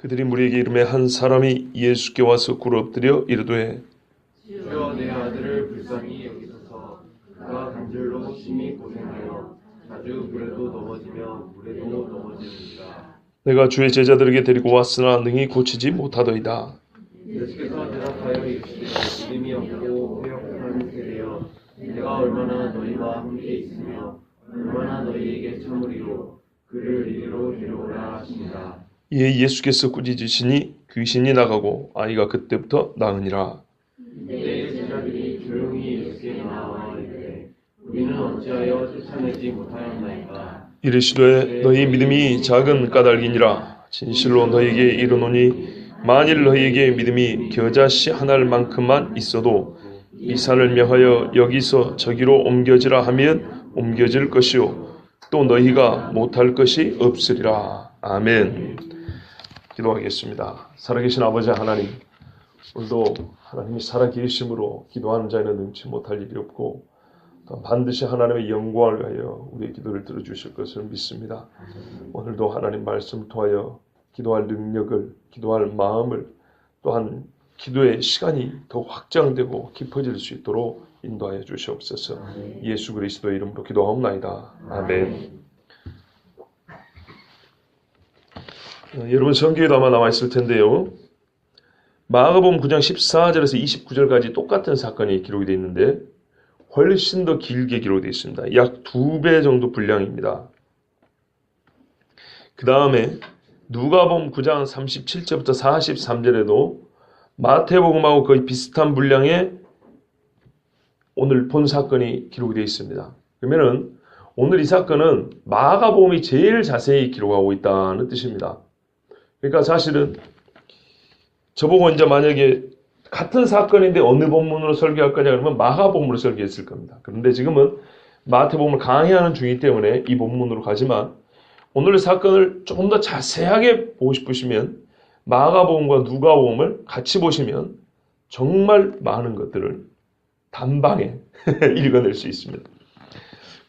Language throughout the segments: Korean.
그들이 무리에게 이르매 한 사람이 예수께 와서 꿇어 엎드려 이르되 주여 내 아들을 불쌍히 여기소서. 그가 간질로 심히 고생하여 자주 물에도 넘어지며 물에도 넘어지느니라. 내가 주의 제자들에게 데리고 왔으나 능히 고치지 못하더이다. 예수께서 대답하여 이르시되 믿음이 없고 회역한 세대여, 내가 얼마나 너희와 함께 있으며 얼마나 너희에게 참으리요. 그를 이리로 데려오라 하시니라. 이에 예수께서 꾸짖으시니 귀신이 나가고 아이가 그때부터 나으니라. 이때 제자들이 조용히 예수께 나와 이르되 우리는 어찌하여 쫓아내지 못하였나이까. 이르시되 너희 믿음이 작은 까닭이니라. 진실로 너희에게 이르노니 만일 너희에게 믿음이 겨자씨 한 알만큼만 있어도 이 산을 명하여 여기서 저기로 옮겨지라 하면 옮겨질 것이요 또 너희가 못할 것이 없으리라. 아멘. 기도하겠습니다. 살아계신 아버지 하나님, 오늘도 하나님이 살아계심으로 기도하는 자에는 능치 못할 일이 없고 또 반드시 하나님의 영광을 위하여 우리의 기도를 들어주실 것을 믿습니다. 오늘도 하나님 말씀을 통하여 기도할 능력을, 기도할 마음을, 또한 기도의 시간이 더 확장되고 깊어질 수 있도록 인도하여 주시옵소서. 예수 그리스도의 이름으로 기도하옵나이다. 아멘. 여러분 성경에도 아마 나와 있을 텐데요. 마가복음 9장 14절에서 29절까지 똑같은 사건이 기록이 되어 있는데 훨씬 더 길게 기록되어 있습니다. 약 2배 정도 분량입니다. 그 다음에 누가복음 9장 37절부터 43절에도 마태복음하고 거의 비슷한 분량의 오늘 본 사건이 기록이 되어 있습니다. 그러면은 오늘 이 사건은 마가복음이 제일 자세히 기록하고 있다는 뜻입니다. 그러니까 사실은 저보고 이제 만약에 같은 사건인데 어느 본문으로 설교할 거냐 그러면 마가복음으로 설교했을 겁니다. 그런데 지금은 마태복음을 강의하는 중이기 때문에 이 본문으로 가지만 오늘 사건을 조금 더 자세하게 보고 싶으시면 마가복음과 누가복음을 같이 보시면 정말 많은 것들을 단방에 읽어낼 수 있습니다.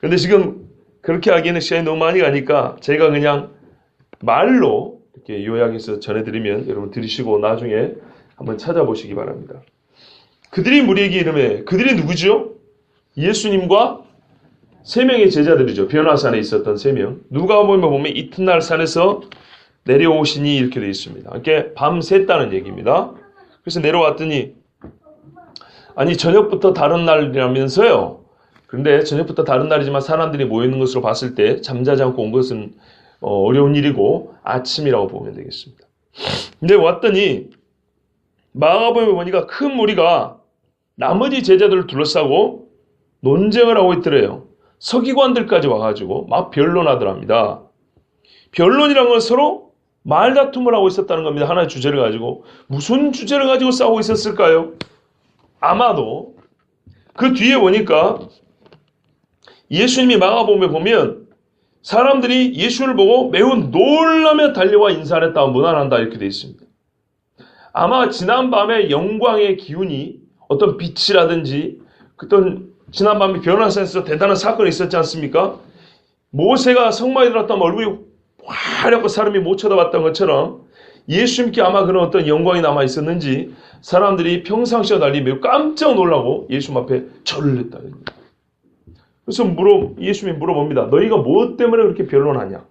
그런데 지금 그렇게 하기에는 시간이 너무 많이 가니까 제가 그냥 말로 이렇게 요약해서 전해드리면 여러분 들으시고 나중에 한번 찾아보시기 바랍니다. 그들이 무리에게 이르매, 그들이 누구죠? 예수님과 3명의 제자들이죠. 변화산에 있었던 3명. 누가복음에 보면 이튿날 산에서 내려오시니 이렇게 되어 있습니다. 이렇게 밤샜다는 얘기입니다. 그래서 내려왔더니 아니 저녁부터 다른 날이라면서요. 그런데 저녁부터 다른 날이지만 사람들이 모여있는 것으로 봤을 때 잠자지 않고 온 것은 어려운 일이고 아침이라고 보면 되겠습니다. 근데 왔더니 마가복음에 보니까 큰 무리가 나머지 제자들을 둘러싸고 논쟁을 하고 있더래요. 서기관들까지 와가지고 막 변론하더랍니다. 변론이란 건 서로 말다툼을 하고 있었다는 겁니다. 하나의 주제를 가지고. 무슨 주제를 가지고 싸우고 있었을까요? 아마도 그 뒤에 보니까 예수님이 마가복음에 보면 사람들이 예수를 보고 매우 놀라며 달려와 인사를 했다, 문안한다 이렇게 되어 있습니다. 아마 지난밤에 영광의 기운이 어떤 빛이라든지 어떤 지난밤에 변화산에서 대단한 사건이 있었지 않습니까? 모세가 성막에 들어갔다면 얼굴이 화려하고 사람이 못 쳐다봤던 것처럼 예수님께 아마 그런 어떤 영광이 남아 있었는지 사람들이 평상시와 달리 매우 깜짝 놀라고 예수님 앞에 절을 했다. 그래서 예수님이 물어봅니다. 너희가 무엇 때문에 그렇게 변론하냐?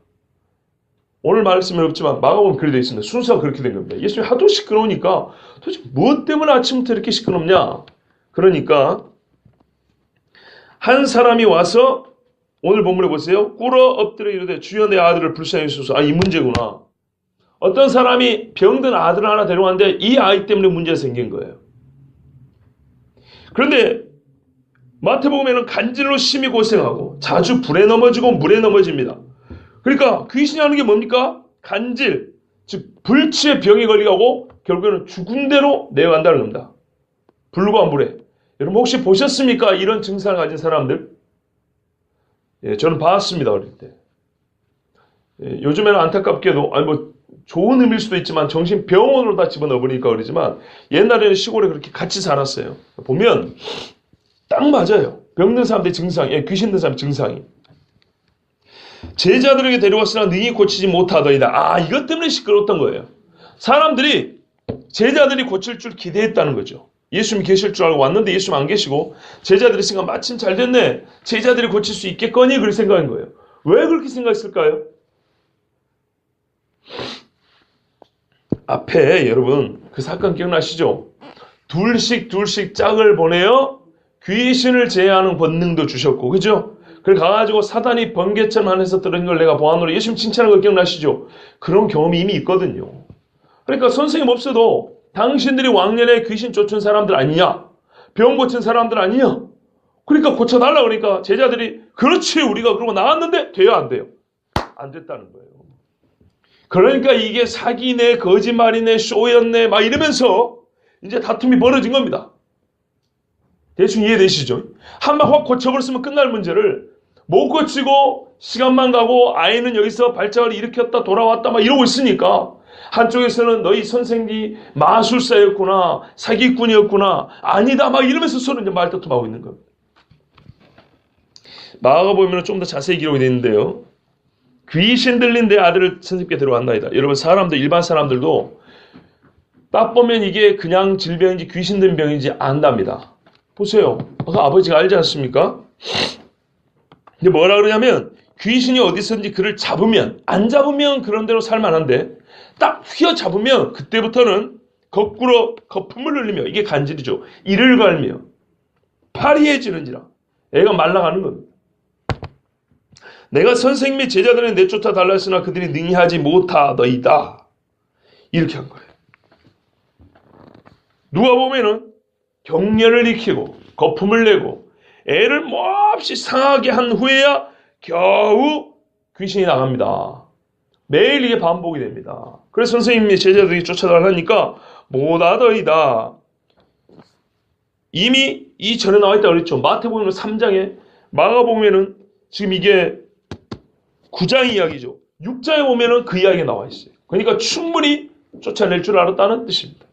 오늘 말씀은 없지만 마가복음 그렇게 되어 있습니다. 순서가 그렇게 된 겁니다. 예수님이 하도 시끄러우니까 도대체 무엇 때문에 아침부터 이렇게 시끄럽냐? 그러니까 한 사람이 와서 오늘 본문에 보세요. 꿇어 엎드려 이르되 주여 내 아들을 불쌍히 여기소서. 이 문제구나. 어떤 사람이 병든 아들을 하나 데려왔는데 이 아이 때문에 문제가 생긴 거예요. 그런데 마태복음에는 간질로 심히 고생하고 자주 불에 넘어지고 물에 넘어집니다. 그러니까 귀신이 하는 게 뭡니까? 간질, 즉 불치의 병에 걸리고 결국에는 죽은 대로 내어간다는 겁니다. 불과 물에. 여러분 혹시 보셨습니까? 이런 증상을 가진 사람들? 예, 저는 봤습니다. 어릴 때. 예, 요즘에는 안타깝게도 좋은 의미일 수도 있지만 정신병원으로 다 집어넣어버리니까 그러지만 옛날에는 시골에 그렇게 같이 살았어요. 보면 딱 맞아요. 병든 사람들의 증상이, 귀신 든 사람의 증상이. 제자들에게 데려왔으나 능히 고치지 못하더이다. 이것 때문에 시끄러웠던 거예요. 사람들이 제자들이 고칠 줄 기대했다는 거죠. 예수님이 계실 줄 알고 왔는데 예수님 안 계시고 제자들이 생각 마침 잘 됐네. 제자들이 고칠 수 있겠거니 그렇게 생각한 거예요. 왜 그렇게 생각했을까요? 앞에 여러분 그 사건 기억나시죠? 둘씩 짝을 보내어 귀신을 제어하는 권능도 주셨고, 그죠? 그걸 가가지고 사단이 번개처럼 하늘에서 떨어진 걸 내가 보았노라. 예수님 칭찬한 거 기억나시죠? 그런 경험이 이미 있거든요. 그러니까 선생님 없어도 당신들이 왕년에 귀신 쫓은 사람들 아니냐? 병 고친 사람들 아니냐? 그러니까 고쳐달라 그러니까 제자들이 그렇지 우리가 그러고 나왔는데 돼요 안 돼요? 안 됐다는 거예요. 그러니까 이게 사기네 거짓말이네 쇼였네 막 이러면서 이제 다툼이 벌어진 겁니다. 대충 이해되시죠? 한 방 확 고쳐버렸으면 끝날 문제를 못 고치고 시간만 가고 아이는 여기서 발작을 일으켰다 돌아왔다 막 이러고 있으니까 한쪽에서는 너희 선생이 마술사였구나 사기꾼이었구나 아니다 막 이러면서 서로 이제 말다툼하고 있는 겁니다. 마가복음에는 좀 더 자세히 기록이 되어 있는데요. 귀신 들린 내 아들을 선생님께 데려왔나이다. 여러분 사람들 일반 사람들도 딱 보면 이게 그냥 질병인지 귀신 든 병인지 안답니다. 보세요. 아까 아버지가 알지 않습니까? 근데 뭐라 그러냐면 귀신이 어디서든지 그를 잡으면 안 잡으면 그런 대로 살만한데 딱 휘어잡으면 그때부터는 거꾸로 거품을 흘리며 이게 간질이죠. 이를 갈며 파리해지는지라 애가 말라가는 겁니다. 내가 선생님이 제자들을 내쫓아 달라 했으나 그들이 능히 하지 못하더이다. 이렇게 한 거예요. 누가 보면은 경련을 일으키고 거품을 내고 애를 몹시 상하게 한 후에야 겨우 귀신이 나갑니다. 매일 이게 반복이 됩니다. 그래서 선생님이 제자들이 쫓아달라니까 못하더이다. 이미 이 전에 나와 있다고 그랬죠. 마태복음 3장에 마가복음에는 지금 이게 9장 이야기죠. 6장에 보면은 그 이야기가 나와 있어요. 그러니까 충분히 쫓아낼 줄 알았다는 뜻입니다.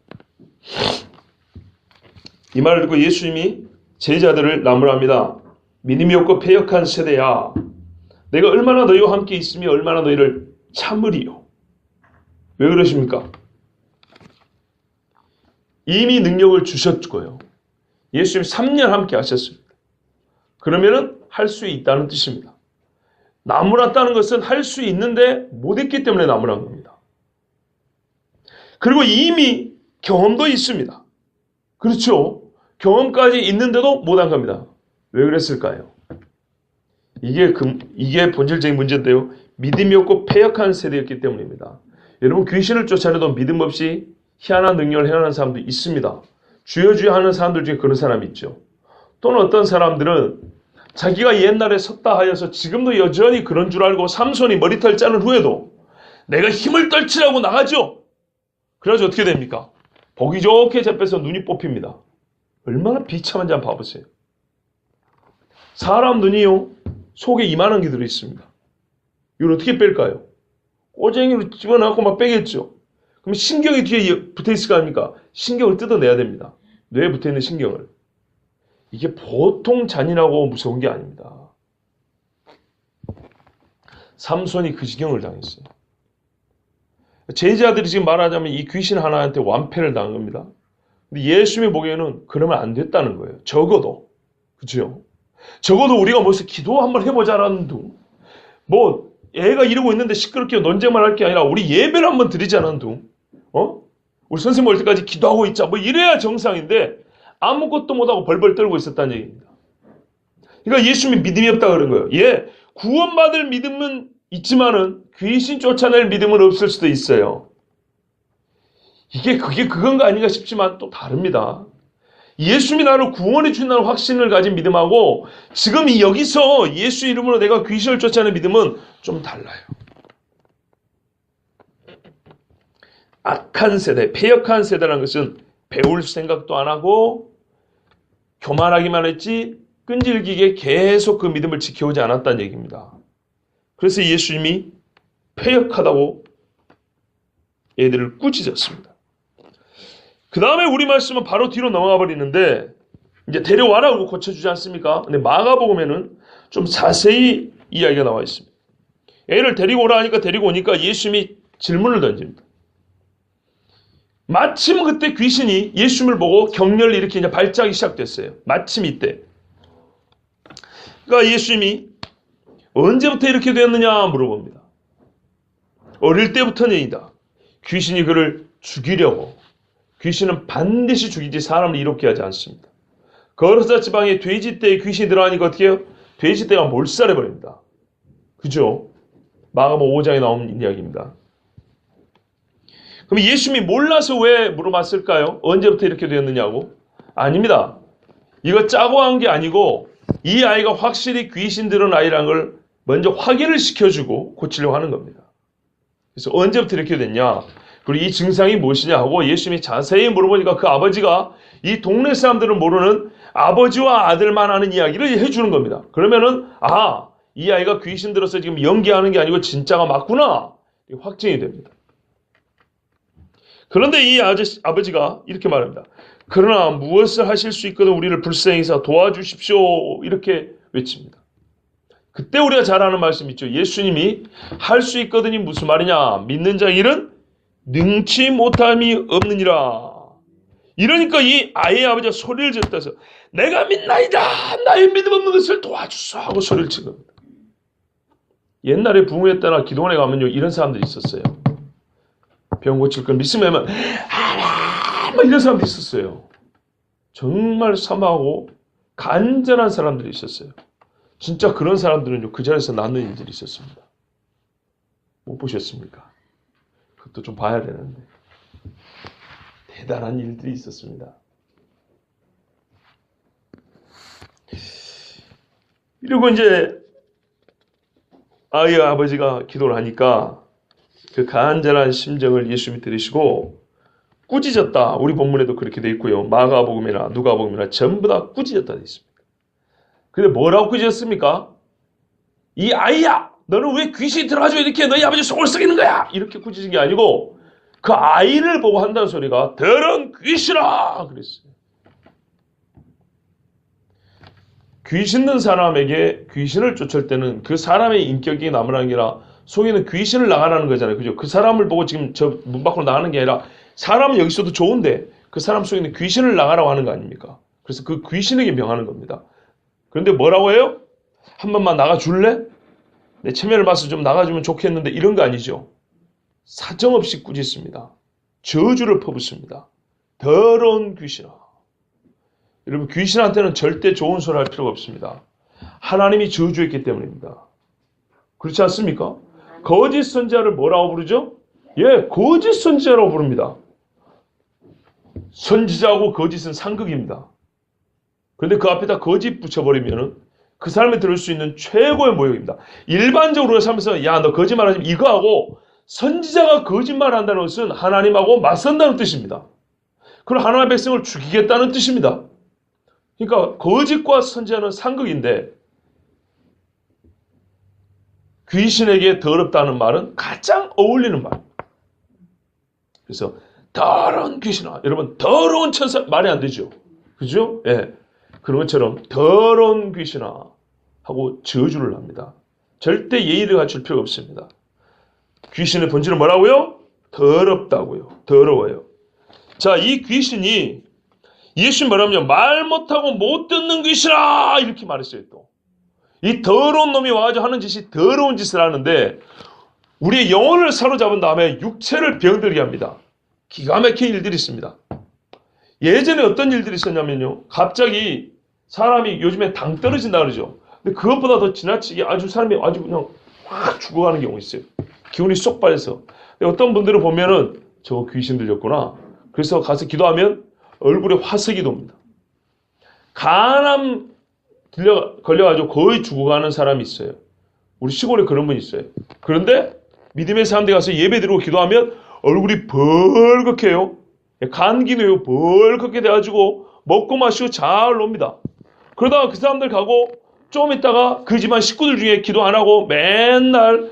이 말을 듣고 예수님이 제자들을 나무랍니다. 믿음이 없고 패역한 세대야. 내가 얼마나 너희와 함께 있으며 얼마나 너희를 참으리요. 왜 그러십니까? 이미 능력을 주셨고요. 예수님 3년 함께 하셨습니다. 그러면은 할 수 있다는 뜻입니다. 나무랐다는 것은 할 수 있는데 못했기 때문에 나무란 겁니다. 그리고 이미 경험도 있습니다. 그렇죠? 경험까지 있는데도 못한 겁니다. 왜 그랬을까요? 이게 본질적인 문제인데요. 믿음이 없고 패역한 세대였기 때문입니다. 여러분 귀신을 쫓아내도 믿음 없이 희한한 능력을 행하는 사람도 있습니다. 주여 하는 사람들 중에 그런 사람이 있죠. 또는 어떤 사람들은 자기가 옛날에 섰다 하여서 지금도 여전히 그런 줄 알고 삼손이 머리털 자른 후에도 내가 힘을 떨치라고 나가죠. 그래가지고 어떻게 됩니까? 보기 좋게 잡혀서 눈이 뽑힙니다. 얼마나 비참한지 한번 봐보세요. 사람 눈이요 속에 이만한 게 들어있습니다. 이걸 어떻게 뺄까요? 꼬쟁이로 집어넣고 막 빼겠죠. 그럼 신경이 뒤에 붙어있을 거 아닙니까? 신경을 뜯어내야 됩니다. 뇌에 붙어있는 신경을. 이게 보통 잔인하고 무서운 게 아닙니다. 삼손이 그 지경을 당했어요. 제자들이 지금 말하자면 이 귀신 하나한테 완패를 당한 겁니다. 근데 예수님이 보기에는 그러면 안 됐다는 거예요. 적어도. 그렇죠? 적어도 우리가 뭐서 기도 한번 해보자라는 둥. 뭐 애가 이러고 있는데 시끄럽게 논쟁만 할 게 아니라 우리 예배를 한번 드리자는 둥. 우리 선생님 올 때까지 기도하고 있자. 뭐 이래야 정상인데 아무것도 못하고 벌벌 떨고 있었다는 얘기입니다. 그러니까 예수님이 믿음이 없다 그런 거예요. 예, 구원받을 믿음은 있지만은 귀신 쫓아낼 믿음은 없을 수도 있어요. 그게 그건가 아닌가 싶지만 또 다릅니다. 예수님이 나를 구원해 준다는 확신을 가진 믿음하고 지금 여기서 예수 이름으로 내가 귀신을 쫓아내는 믿음은 좀 달라요. 악한 세대, 패역한 세대라는 것은 배울 생각도 안 하고 교만하기만 했지 끈질기게 계속 그 믿음을 지켜오지 않았다는 얘기입니다. 그래서 예수님이 패역하다고 얘들을 꾸짖었습니다. 그 다음에 우리 말씀은 바로 뒤로 넘어가 버리는데 이제 데려와라고 고쳐주지 않습니까? 근데 마가복음에는 좀 자세히 이야기가 나와 있습니다. 애를 데리고 오라 하니까 데리고 오니까 예수님이 질문을 던집니다. 마침 그때 귀신이 예수님을 보고 격렬히 이렇게 이제 발작이 시작됐어요. 마침 이때. 그러니까 예수님이 언제부터 이렇게 되었느냐 물어봅니다. 어릴 때부터는이다. 귀신이 그를 죽이려고. 귀신은 반드시 죽이지 사람을 이롭게 하지 않습니다. 거르사 지방에 돼지떼에 귀신이 들어가니까 어떻게 해요? 돼지떼가 몰살해버립니다. 그죠? 마가복음 5장에 나오는 이야기입니다. 그럼 예수님이 몰라서 왜 물어봤을까요? 언제부터 이렇게 되었느냐고? 아닙니다. 이거 짜고 한 게 아니고 이 아이가 확실히 귀신 들은 아이라는 걸 먼저 확인을 시켜주고 고치려고 하는 겁니다. 그래서 언제부터 이렇게 됐냐? 그리고 이 증상이 무엇이냐 하고 예수님이 자세히 물어보니까 그 아버지가 이 동네 사람들은 모르는 아버지와 아들만 아는 이야기를 해주는 겁니다. 그러면은 이 아이가 귀신 들어서 지금 연기하는 게 아니고 진짜가 맞구나 확증이 됩니다. 그런데 이 아버지가 이렇게 말합니다. 그러나 무엇을 하실 수 있거든 우리를 불쌍히 여기서 도와주십시오 이렇게 외칩니다. 그때 우리가 잘 아는 말씀 있죠. 예수님이 할 수 있거든이 무슨 말이냐. 믿는 자의 일은 능치 못함이 없느니라. 이러니까 이 아이의 아버지가 소리를 질러서 내가 믿나이다. 나의 믿음 없는 것을 도와주소 하고 소리를 친 겁니다. 옛날에 부흥회 때나 기도원에 가면요 이런 사람들이 있었어요. 병 고칠 걸 믿으면 막 이런 사람들이 있었어요. 정말 사모하고 간절한 사람들이 있었어요. 진짜 그런 사람들은요 그 자리에서 낳는 일들이 있었습니다. 못 보셨습니까? 그것도 좀 봐야 되는데 대단한 일들이 있었습니다. 이러고 이제 아이의 아버지가 기도를 하니까 그 간절한 심정을 예수님이 들으시고 꾸짖었다. 우리 본문에도 그렇게 돼 있고요. 마가복음이나 누가복음이나 전부 다 꾸짖었다 돼 있습니다. 근데 뭐라고 꾸짖었습니까? 이 아이야! 너는 왜 귀신이 들어가지고 이렇게 너희 아버지 속을 썩이는 거야! 이렇게 꾸짖은 게 아니고 그 아이를 보고 한다는 소리가 더러운 귀신아! 그랬어요. 귀신 든 사람에게 귀신을 쫓을 때는 그 사람의 인격이 남으라는 게 아니라 속에는 귀신을 나가라는 거잖아요. 그죠? 그 사람을 보고 지금 저 문 밖으로 나가는 게 아니라 사람은 여기 있어도 좋은데 그 사람 속에 있는 귀신을 나가라고 하는 거 아닙니까? 그래서 그 귀신에게 명하는 겁니다. 그런데 뭐라고 해요? 한 번만 나가줄래? 내 체면을 봐서 좀 나가주면 좋겠는데 이런 거 아니죠. 사정없이 꾸짖습니다. 저주를 퍼붓습니다. 더러운 귀신아. 여러분 귀신한테는 절대 좋은 소리 할 필요가 없습니다. 하나님이 저주했기 때문입니다. 그렇지 않습니까? 거짓 선지자를 뭐라고 부르죠? 거짓 선지자라고 부릅니다. 선지자하고 거짓은 상극입니다. 그런데 그 앞에다 거짓 붙여버리면은 그 사람이 들을 수 있는 최고의 모욕입니다. 일반적으로 살면서 너 거짓말하지 이거하고 선지자가 거짓말한다는 것은 하나님하고 맞선다는 뜻입니다. 그럼 하나님의 백성을 죽이겠다는 뜻입니다. 그러니까 거짓과 선지자는 상극인데 귀신에게 더럽다는 말은 가장 어울리는 말. 그래서 더러운 귀신아. 여러분 더러운 천사 말이 안 되죠. 그죠? 그런 것처럼 더러운 귀신아 하고 저주를 합니다. 절대 예의를 갖출 필요가 없습니다. 귀신의 본질은 뭐라고요? 더럽다고요. 더러워요. 자, 이 귀신이 예수님 뭐라면요? 말 못하고 못 듣는 귀신아! 이렇게 말했어요, 또. 이 더러운 놈이 와가지고 하는 짓이 더러운 짓을 하는데 우리의 영혼을 사로잡은 다음에 육체를 병들게 합니다. 기가 막힌 일들이 있습니다. 예전에 어떤 일들이 있었냐면요. 갑자기 사람이 요즘에 당 떨어진다 그러죠. 근데 그것보다 더 지나치게 사람이 아주 그냥 확 죽어가는 경우 있어요. 기운이 쏙 빠져서. 어떤 분들을 보면은 저거 귀신 들렸구나. 그래서 가서 기도하면 얼굴에 화색이 돕니다. 간암 걸려가지고 거의 죽어가는 사람이 있어요. 우리 시골에 그런 분이 있어요. 그런데 믿음의 사람들 가서 예배 드리고 기도하면 얼굴이 벌겋게요. 간기는 벌겋게 돼가지고 먹고 마시고 잘 놉니다. 그러다가 그 사람들 가고 좀 있다가 그 집안 식구들 중에 기도 안 하고 맨날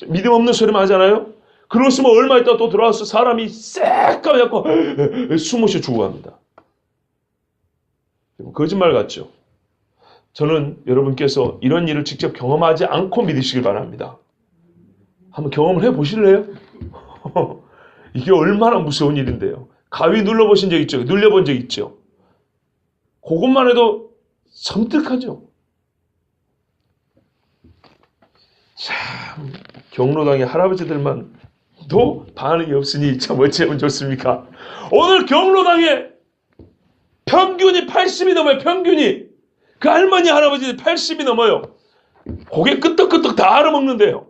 믿음 없는 소리만 하잖아요. 그러고 있으면 얼마 있다가 또 들어와서 사람이 새까맣고 숨 쉬어 죽어갑니다. 거짓말 같죠? 저는 여러분께서 이런 일을 직접 경험하지 않고 믿으시길 바랍니다. 한번 경험을 해보실래요? 이게 얼마나 무서운 일인데요. 가위 눌러보신 적 있죠? 눌려본 적 있죠? 그것만 해도 섬뜩하죠. 참 경로당의 할아버지들만도 반응이 없으니 참 어찌하면 좋습니까? 오늘 경로당에 평균이 80이 넘어요. 평균이. 그 할머니 할아버지들 80이 넘어요. 고개 끄떡끄떡 다 알아먹는데요.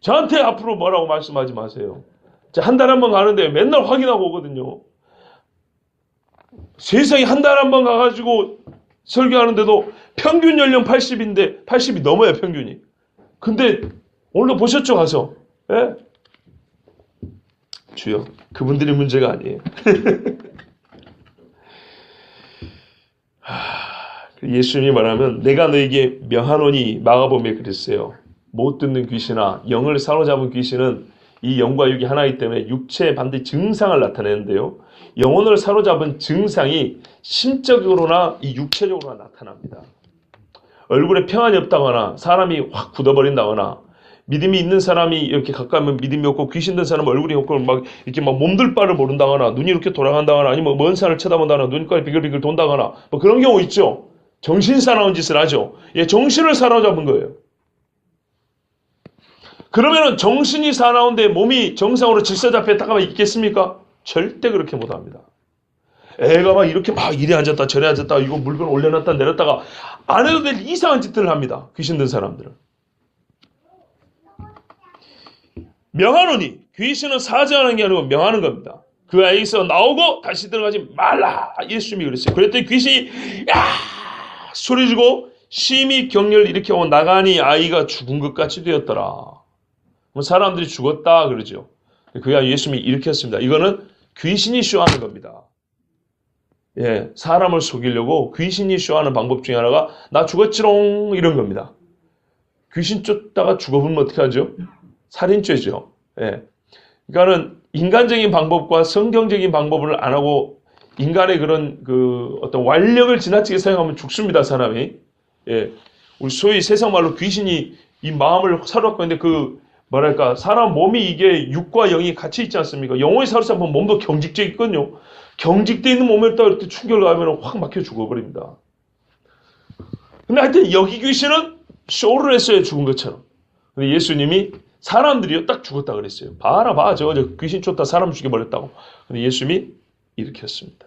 저한테 앞으로 뭐라고 말씀하지 마세요. 한 달에 한 번 가는데 맨날 확인하고 오거든요. 세상에 한 달에 한 번 가가지고 설교하는데도 평균 연령 80인데 80이 넘어요, 평균이. 근데 오늘도 보셨죠, 가서? 예? 주여, 그분들이 문제가 아니에요. 예수님이 말하면 내가 너에게 명하노니 마가복음에 그랬어요. 못 듣는 귀신아, 영을 사로잡은 귀신은 이 영과 육이 하나이기 때문에 육체에 반드시 증상을 나타내는데요. 영혼을 사로잡은 증상이 심적으로나 이 육체적으로나 나타납니다. 얼굴에 평안이 없다거나 사람이 확 굳어버린다거나 믿음이 있는 사람이 이렇게 가까우면 믿음이 없고 귀신 든 사람은 얼굴이 없고 막 이렇게 막 몸둘 바를 모른다거나 눈이 이렇게 돌아간다거나 아니면 먼 산을 쳐다본다거나 눈깔이 비글비글 돈다거나 뭐 그런 경우 있죠. 정신 사나운 짓을 하죠. 예, 정신을 사로잡은 거예요. 그러면은 정신이 사나운데 몸이 정상으로 질서 잡혔다가 있겠습니까? 절대 그렇게 못합니다. 애가 막 이렇게 막 이리 앉았다 저리 앉았다 이거 물건 올려놨다 내렸다가 안 해도 될 이상한 짓들을 합니다. 귀신 든 사람들은. 명하노니 귀신은 사죄하는 게 아니고 명하는 겁니다. 그 아이에서 나오고 다시 들어가지 말라. 예수님이 그랬어요. 그랬더니 귀신이 야 소리지고 심히 격렬을 일으켜 나가니 아이가 죽은 것 같이 되었더라. 사람들이 죽었다 그러죠. 그게 예수님이 일으켰습니다. 이거는 귀신이 쇼하는 겁니다. 예, 사람을 속이려고 귀신이 쇼하는 방법 중에 하나가 나 죽었지롱 이런 겁니다. 귀신 쫓다가 죽어보면 어떻게 하죠? 살인죄죠. 예. 그러니까는 인간적인 방법과 성경적인 방법을 안 하고 인간의 그런 그 어떤 완력을 지나치게 사용하면 죽습니다, 사람이. 예. 우리 소위 세상 말로 귀신이 이 마음을 사로잡고 있는데 그 뭐랄까 사람 몸이 이게 육과 영이 같이 있지 않습니까? 영혼이 사로잡으면 몸도 경직돼 있거든요. 경직돼 있는 몸에다 이렇게 충격을 가하면 확 막혀 죽어버립니다. 근데 하여튼 여기 귀신은 쇼를 했어요, 죽은 것처럼. 근데 예수님이 사람들이요 딱 죽었다 그랬어요. 봐라 봐, 저 귀신 쫓다 사람 죽여버렸다고. 근데 예수님이 일으켰습니다.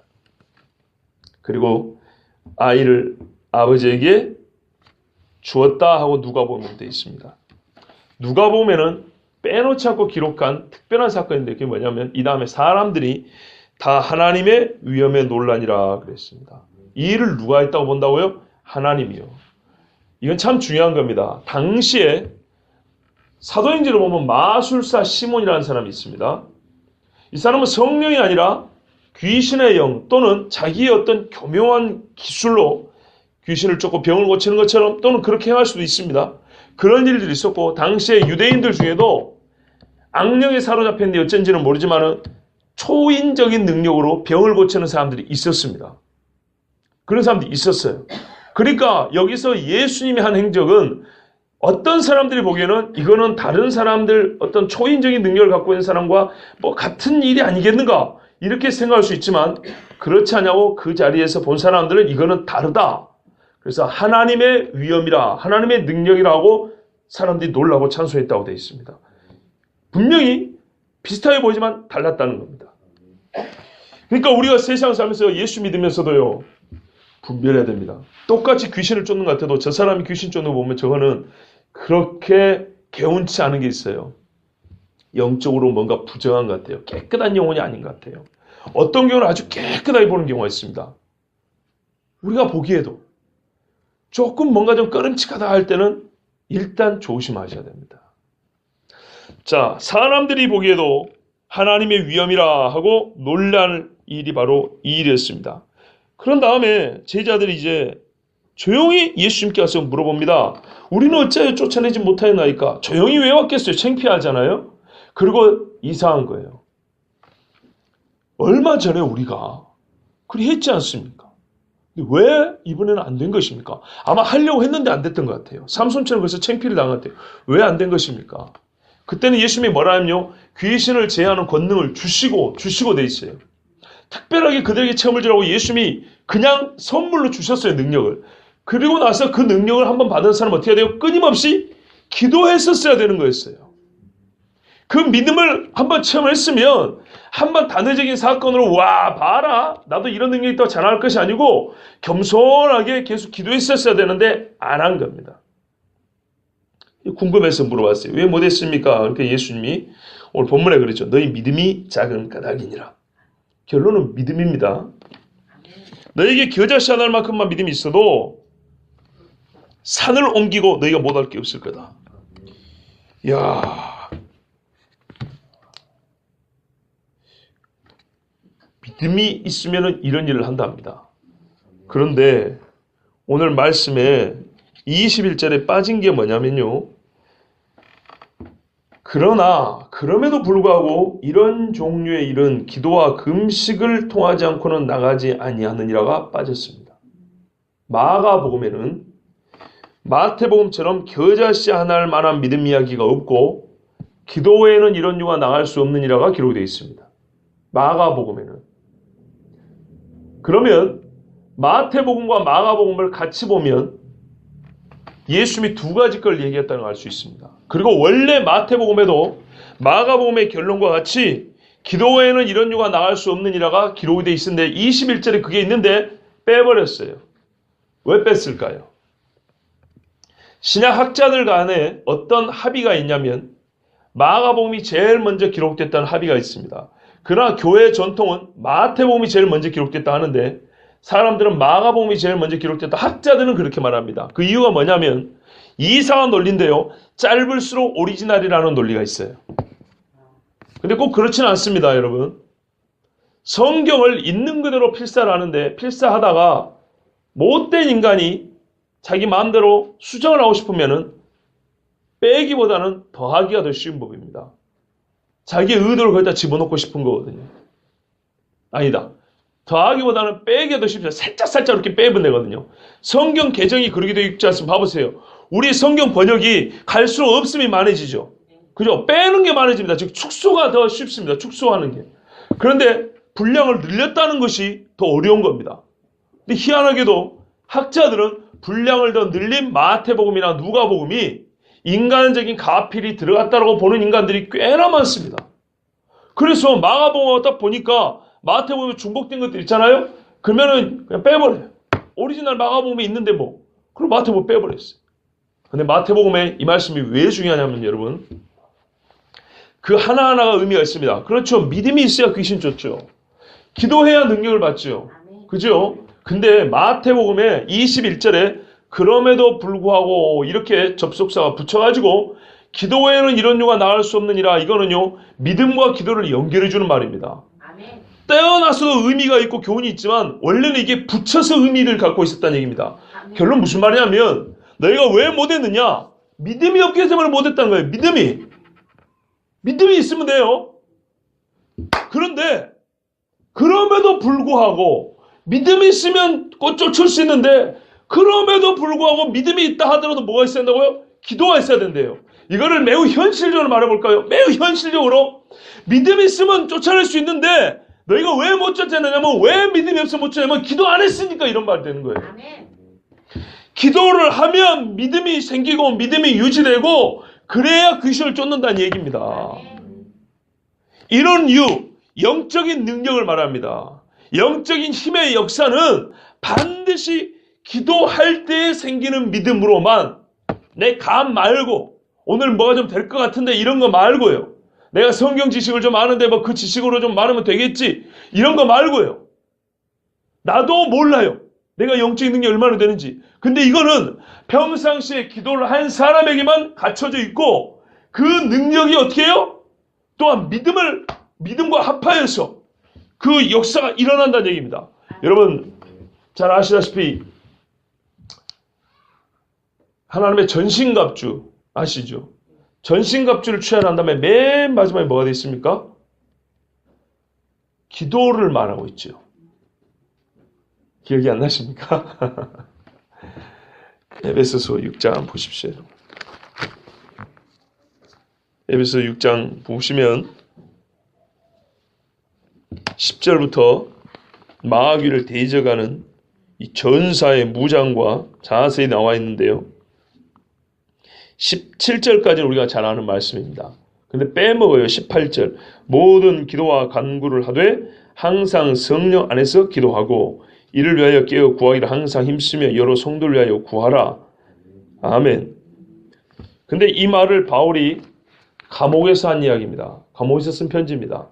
그리고 아이를 아버지에게 주었다 하고 누가복음에 되어 있습니다. 누가복음에는 빼놓지 않고 기록한 특별한 사건인데 그게 뭐냐면 이 다음에 사람들이 다 하나님의 위엄에 논란이라 그랬습니다. 이 일을 누가 했다고 본다고요? 하나님이요. 이건 참 중요한 겁니다. 당시에 사도행전을 보면 마술사 시몬이라는 사람이 있습니다. 이 사람은 성령이 아니라 귀신의 영 또는 자기의 어떤 교묘한 기술로 귀신을 쫓고 병을 고치는 것처럼 또는 그렇게 행할 수도 있습니다. 그런 일들이 있었고 당시에 유대인들 중에도 악령에 사로잡혔는데 어쩐지는 모르지만 초인적인 능력으로 병을 고치는 사람들이 있었습니다. 그런 사람들이 있었어요. 그러니까 여기서 예수님이 한 행적은 어떤 사람들이 보기에는 이거는 다른 사람들 어떤 초인적인 능력을 갖고 있는 사람과 뭐 같은 일이 아니겠는가 이렇게 생각할 수 있지만 그렇지 않냐고 그 자리에서 본 사람들은 이거는 다르다. 그래서 하나님의 위엄이라 하나님의 능력이라고 사람들이 놀라고 찬송했다고 되어 있습니다. 분명히 비슷하게 보이지만 달랐다는 겁니다. 그러니까 우리가 세상을 살면서 예수 믿으면서도요. 분별해야 됩니다. 똑같이 귀신을 쫓는 것 같아도 저 사람이 귀신 쫓는 거 보면 저거는 그렇게 개운치 않은 게 있어요. 영적으로 뭔가 부정한 것 같아요. 깨끗한 영혼이 아닌 것 같아요. 어떤 경우는 아주 깨끗하게 보는 경우가 있습니다. 우리가 보기에도 조금 뭔가 좀 꺼림칙하다 할 때는 일단 조심하셔야 됩니다. 자, 사람들이 보기에도 하나님의 위엄이라 하고 놀랄 일이 바로 이 일이었습니다. 그런 다음에 제자들이 이제 조용히 예수님께 와서 물어봅니다. 우리는 어째 쫓아내지 못하였나이까? 조용히 왜 왔겠어요? 창피하잖아요. 그리고 이상한 거예요. 얼마 전에 우리가 그리 했지 않습니까? 근데 왜 이번에는 안 된 것입니까? 아마 하려고 했는데 안 됐던 것 같아요. 삼손처럼 그래서 창피를 당한 것 같아요. 왜 안 된 것입니까? 그때는 예수님이 뭐라 하면요, 귀신을 제어하는 권능을 주시고 돼 있어요. 특별하게 그들에게 체험을 주라고 예수님이 그냥 선물로 주셨어요, 능력을. 그리고 나서 그 능력을 한번 받은 사람은 어떻게 해야 돼요? 끊임없이 기도했었어야 되는 거였어요. 그 믿음을 한번 체험했으면 한번 단회적인 사건으로 와 봐라 나도 이런 능력이 있다고 자랑할 것이 아니고 겸손하게 계속 기도했었어야 되는데 안 한 겁니다. 궁금해서 물어봤어요. 왜 못했습니까? 그러니까 예수님이 오늘 본문에 그랬죠. 너희 믿음이 작은 까닭이니라. 결론은 믿음입니다. 너에게 겨자씨 하나만큼만 믿음이 있어도 산을 옮기고 너희가 못할 게 없을 거다. 이야, 믿음이 있으면 이런 일을 한답니다. 그런데 오늘 말씀에 21절에 빠진 게 뭐냐면요, 그러나 그럼에도 불구하고 이런 종류의 일은 기도와 금식을 통하지 않고는 나가지 아니하느니라가 빠졌습니다. 마가복음에는 마태복음처럼 겨자씨 하나할 만한 믿음 이야기가 없고 기도 외에는 이런 유가 나갈 수 없느니라가 기록되어 있습니다. 마가복음에는. 그러면 마태복음과 마가복음을 같이 보면 예수님이 두 가지 걸 얘기했다는 걸 알 수 있습니다. 그리고 원래 마태복음에도 마가복음의 결론과 같이 기도 외에는 이런 유가 나갈 수 없느니라가 기록이 되어 있는데 21절에 그게 있는데 빼버렸어요. 왜 뺐을까요? 신약 학자들 간에 어떤 합의가 있냐면 마가복음이 제일 먼저 기록됐다는 합의가 있습니다. 그러나 교회 전통은 마태복음이 제일 먼저 기록됐다 하는데 사람들은 마가복음이 제일 먼저 기록됐다. 학자들은 그렇게 말합니다. 그 이유가 뭐냐면 이상한 논리인데요. 짧을수록 오리지널이라는 논리가 있어요. 근데 꼭 그렇지는 않습니다, 여러분. 성경을 있는 그대로 필사를 하는데 필사하다가 못된 인간이 자기 마음대로 수정을 하고 싶으면은 빼기보다는 더하기가 더 쉬운 법입니다. 자기의 의도를 거기다 집어넣고 싶은 거거든요. 아니다. 더하기보다는 빼기가 더 쉽습니다. 살짝 이렇게 빼면 되거든요. 성경 개정이 그렇게 되어 있지 않습니까? 봐보세요. 우리 성경 번역이 갈수록 없음이 많아지죠. 그죠? 빼는 게 많아집니다. 즉 축소가 더 쉽습니다. 축소하는 게. 그런데 분량을 늘렸다는 것이 더 어려운 겁니다. 근데 희한하게도 학자들은 분량을 더 늘린 마태복음이나 누가복음이 인간적인 가필이 들어갔다고 보는 인간들이 꽤나 많습니다. 그래서 마가복음을 딱 보니까 마태복음에 중복된 것들 있잖아요. 그러면은 그냥 빼버려요. 오리지널 마가복음에 있는데 뭐. 그럼 마태복음 빼버렸어요. 근데 마태복음에 이 말씀이 왜 중요하냐면 여러분, 그 하나하나가 의미가 있습니다. 그렇죠. 믿음이 있어야 귀신 쫓죠. 기도해야 능력을 받죠. 그죠? 근데 마태복음에 21절에 그럼에도 불구하고 이렇게 접속사가 붙여가지고 기도 외에는 이런 유가 나갈 수 없느니라. 이거는요, 믿음과 기도를 연결해주는 말입니다. 떼어놔서도 의미가 있고 교훈이 있지만 원래는 이게 붙여서 의미를 갖고 있었다는 얘기입니다. 결론 무슨 말이냐면 너희가 왜 못했느냐? 믿음이 없기 때문에 못했다는 거예요. 믿음이 있으면 돼요. 그런데 그럼에도 불구하고 믿음이 있으면 곧 쫓을 수 있는데 그럼에도 불구하고 믿음이 있다 하더라도 뭐가 있어야 된다고요? 기도가 있어야 된대요. 이거를 매우 현실적으로 말해볼까요? 매우 현실적으로 믿음이 있으면 쫓아낼 수 있는데 너희가 왜 못 쫓아내냐면 왜 믿음이 없어 못 쫓아내냐면 기도 안 했으니까 이런 말이 되는 거예요. 기도를 하면 믿음이 생기고 믿음이 유지되고 그래야 귀신을 쫓는다는 얘기입니다. 이런 이유, 영적인 능력을 말합니다. 영적인 힘의 역사는 반드시 기도할 때 생기는 믿음으로만, 내 감 말고 오늘 뭐가 좀 될 것 같은데 이런 거 말고요. 내가 성경 지식을 좀 아는데 뭐 그 지식으로 좀 말하면 되겠지 이런 거 말고요. 나도 몰라요. 내가 영적인 능력이 얼마나 되는지. 근데 이거는 평상시에 기도를 한 사람에게만 갖춰져 있고 그 능력이 어떻게 해요? 또한 믿음과 합하여서 그 역사가 일어난다는 얘기입니다. 여러분 잘 아시다시피 하나님의 전신갑주 아시죠? 전신갑주를 취한 다음에 맨 마지막에 뭐가 되어 있습니까? 기도를 말하고 있죠. 기억이 안 나십니까? 에베소서 6장 보십시오. 에베소 6장 보시면 10절부터 마귀를 대적하는 이 전사의 무장과 자세히 나와 있는데요. 17절까지는 우리가 잘 아는 말씀입니다. 근데 빼먹어요. 18절. 모든 기도와 간구를 하되 항상 성령 안에서 기도하고 이를 위하여 깨어 구하기를 항상 힘쓰며 여러 성도를 위하여 구하라. 아멘. 근데 이 말을 바울이 감옥에서 한 이야기입니다. 감옥에서 쓴 편지입니다.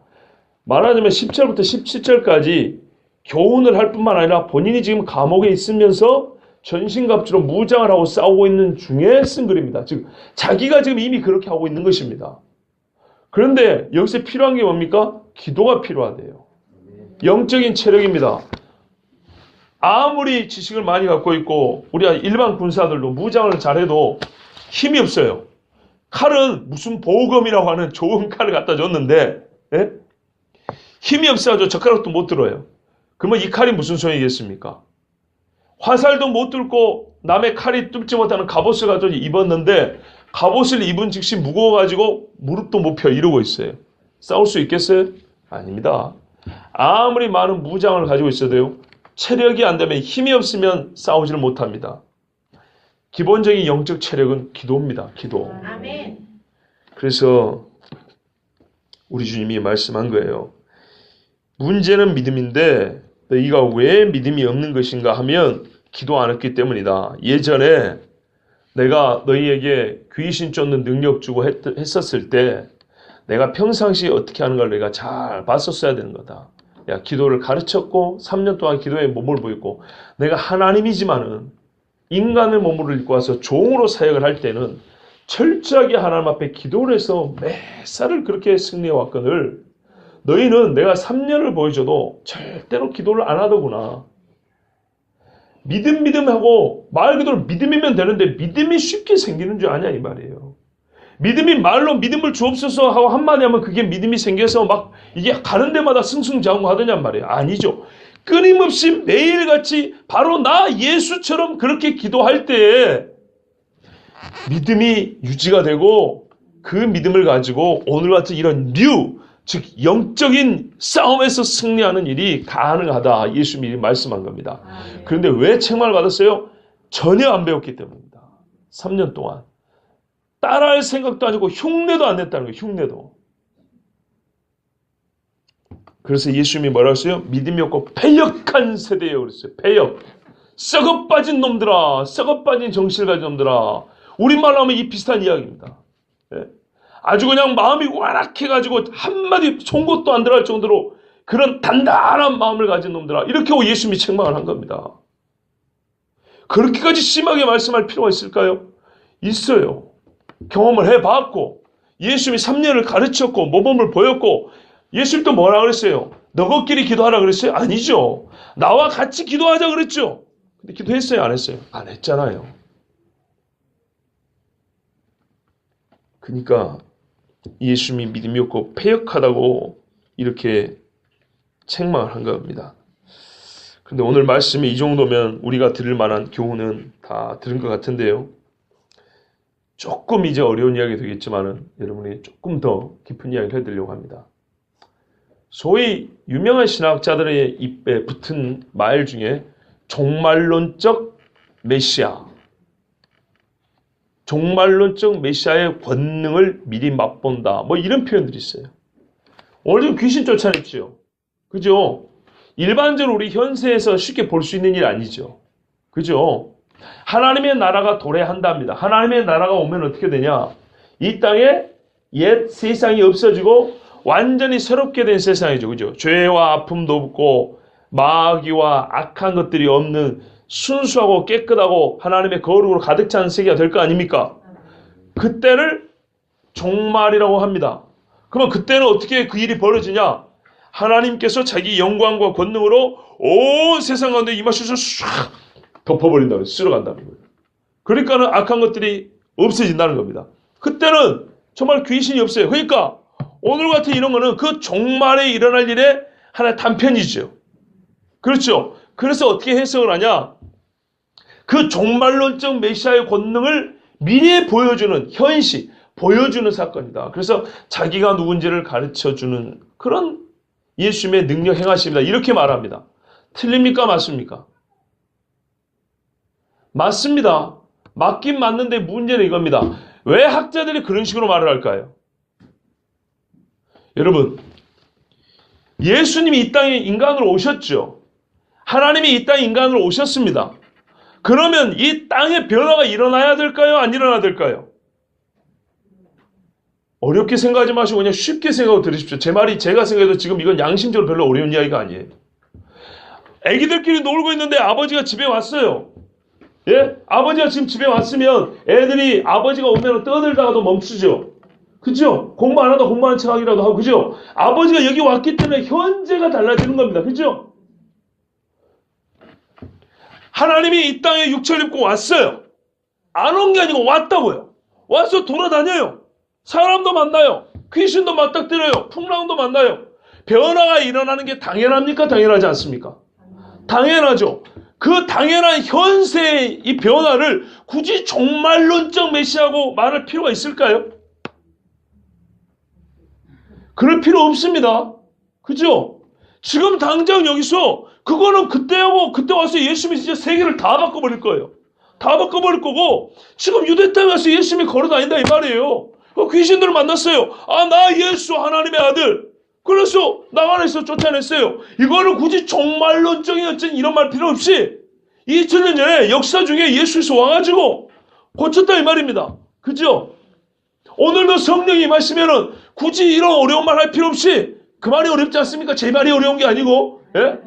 말하자면 10절부터 17절까지 교훈을 할 뿐만 아니라 본인이 지금 감옥에 있으면서 전신갑주로 무장을 하고 싸우고 있는 중에 쓴 글입니다. 즉 자기가 지금 이미 그렇게 하고 있는 것입니다. 그런데 여기서 필요한 게 뭡니까? 기도가 필요하대요. 영적인 체력입니다. 아무리 지식을 많이 갖고 있고 우리가 일반 군사들도 무장을 잘해도 힘이 없어요. 칼은 무슨 보검이라고 하는 좋은 칼을 갖다 줬는데 예? 힘이 없어가지고 젓가락도 못 들어요. 그러면 이 칼이 무슨 소용이겠습니까? 화살도 못 뚫고 남의 칼이 뚫지 못하는 갑옷을 가지고 입었는데 갑옷을 입은 즉시 무거워가지고 무릎도 못 펴 이러고 있어요. 싸울 수 있겠어요? 아닙니다. 아무리 많은 무장을 가지고 있어도요. 체력이 안 되면 힘이 없으면 싸우지를 못합니다. 기본적인 영적 체력은 기도입니다. 기도. 아멘. 그래서 우리 주님이 말씀한 거예요. 문제는 믿음인데 너희가 왜 믿음이 없는 것인가 하면 기도 안 했기 때문이다. 예전에 내가 너희에게 귀신 쫓는 능력 주고 했었을 때 내가 평상시에 어떻게 하는 걸 내가 잘 봤었어야 되는 거다. 야, 기도를 가르쳤고 3년 동안 기도에 몸을 보였고 내가 하나님이지만은 인간의 몸을 입고 와서 종으로 사역을 할 때는 철저하게 하나님 앞에 기도를 해서 매사를 그렇게 승리해 왔거늘 너희는 내가 3년을 보여줘도 절대로 기도를 안 하더구나. 믿음하고 말 그대로 믿음이면 되는데 믿음이 쉽게 생기는 줄 아냐 이 말이에요. 믿음이 말로 믿음을 주옵소서 하고 한마디 하면 그게 믿음이 생겨서 막 이게 가는 데마다 승승장구하더냔 말이에요. 아니죠. 끊임없이 매일같이 바로 나 예수처럼 그렇게 기도할 때 믿음이 유지가 되고 그 믿음을 가지고 오늘 같은 이런 즉 영적인 싸움에서 승리하는 일이 가능하다. 예수님이 말씀한 겁니다. 그런데 왜 책망을 받았어요? 전혀 안 배웠기 때문입니다. 3년 동안. 따라할 생각도 아니고 흉내도 안 냈다는 거예요. 흉내도. 그래서 예수님이 뭐라고 했어요? 믿음이 없고 패역한 세대예요. 그랬어요. 패역. 썩어 빠진 놈들아. 썩어 빠진 정신을 가진 놈들아. 우리말로 하면 이 비슷한 이야기입니다. 예? 아주 그냥 마음이 완악해가지고 한마디 송곳도 안 들어갈 정도로 그런 단단한 마음을 가진 놈들아. 이렇게 예수님이 책망을 한 겁니다. 그렇게까지 심하게 말씀할 필요가 있을까요? 있어요. 경험을 해봤고 예수님이 3년을 가르쳤고 모범을 보였고 예수님도 뭐라 그랬어요? 너희끼리 기도하라 그랬어요? 아니죠. 나와 같이 기도하자 그랬죠. 근데 기도했어요? 안 했어요? 안 했잖아요. 그러니까 예수님이 믿음이 없고 패역하다고 이렇게 책망을 한 겁니다. 그런데 오늘 말씀이 이 정도면 우리가 들을 만한 교훈은 다 들은 것 같은데요. 조금 이제 어려운 이야기 되겠지만은 여러분이 조금 더 깊은 이야기를 해드리려고 합니다. 소위 유명한 신학자들의 입에 붙은 말 중에 종말론적 메시아, 종말론적 메시아의 권능을 미리 맛본다. 뭐 이런 표현들이 있어요. 오늘 좀 귀신 쫓아냈죠. 그죠? 일반적으로 우리 현세에서 쉽게 볼 수 있는 일 아니죠. 그죠? 하나님의 나라가 도래한답니다. 하나님의 나라가 오면 어떻게 되냐? 이 땅에 옛 세상이 없어지고 완전히 새롭게 된 세상이죠. 그죠? 죄와 아픔도 없고 마귀와 악한 것들이 없는 순수하고 깨끗하고 하나님의 거룩으로 가득 찬 세계가 될 거 아닙니까? 그때를 종말이라고 합니다. 그러면 그때는 어떻게 그 일이 벌어지냐? 하나님께서 자기 영광과 권능으로 온 세상 가운데 임하셔서 싹 덮어버린다고 쓸어간다는 거예요. 그러니까는 악한 것들이 없어진다는 겁니다. 그때는 정말 귀신이 없어요. 그러니까 오늘 같은 이런 거는 그 종말에 일어날 일의 하나의 단편이죠. 그렇죠? 그래서 어떻게 해석을 하냐? 그 종말론적 메시아의 권능을 미리 보여주는 현시, 보여주는 사건이다. 그래서 자기가 누군지를 가르쳐주는 그런 예수님의 능력 행하십니다. 이렇게 말합니다. 틀립니까? 맞습니까? 맞습니다. 맞긴 맞는데 문제는 이겁니다. 왜 학자들이 그런 식으로 말을 할까요? 여러분, 예수님이 이 땅에 인간으로 오셨죠. 하나님이 이 땅에 인간으로 오셨습니다. 그러면 이 땅에 변화가 일어나야 될까요? 안 일어나야 될까요? 어렵게 생각하지 마시고 그냥 쉽게 생각하고 들으십시오. 제 말이 제가 생각해도 지금 이건 양심적으로 별로 어려운 이야기가 아니에요. 애기들끼리 놀고 있는데 아버지가 집에 왔어요. 예? 아버지가 지금 집에 왔으면 애들이 아버지가 오면 떠들다가도 멈추죠. 그죠? 공부 안 하다 공부하는 척 하기라도 하고, 그죠? 아버지가 여기 왔기 때문에 현재가 달라지는 겁니다. 그죠? 하나님이 이 땅에 육체를 입고 왔어요. 안 온 게 아니고 왔다고요. 와서 돌아다녀요. 사람도 만나요. 귀신도 맞닥뜨려요. 풍랑도 만나요. 변화가 일어나는 게 당연합니까? 당연하지 않습니까? 당연하죠. 그 당연한 현세의 이 변화를 굳이 종말론적 메시아고 말할 필요가 있을까요? 그럴 필요 없습니다. 그죠? 지금 당장 여기서 그거는 그때하고 그때 와서 예수님이 진짜 세계를 다 바꿔버릴 거예요. 다 바꿔버릴 거고, 지금 유대 땅에 가서 예수님이 걸어다닌다 이 말이에요. 귀신들을 만났어요. 아, 나 예수 하나님의 아들. 그래서 나가라해서 쫓아냈어요. 이거는 굳이 종말론적인 어쩐 이런 말 필요 없이 2000년 전에 역사 중에 예수께서 와가지고 고쳤다 이 말입니다. 그죠? 오늘도 성령이 임하시면은 굳이 이런 어려운 말 할 필요 없이, 그 말이 어렵지 않습니까? 제 말이 어려운 게 아니고, 예?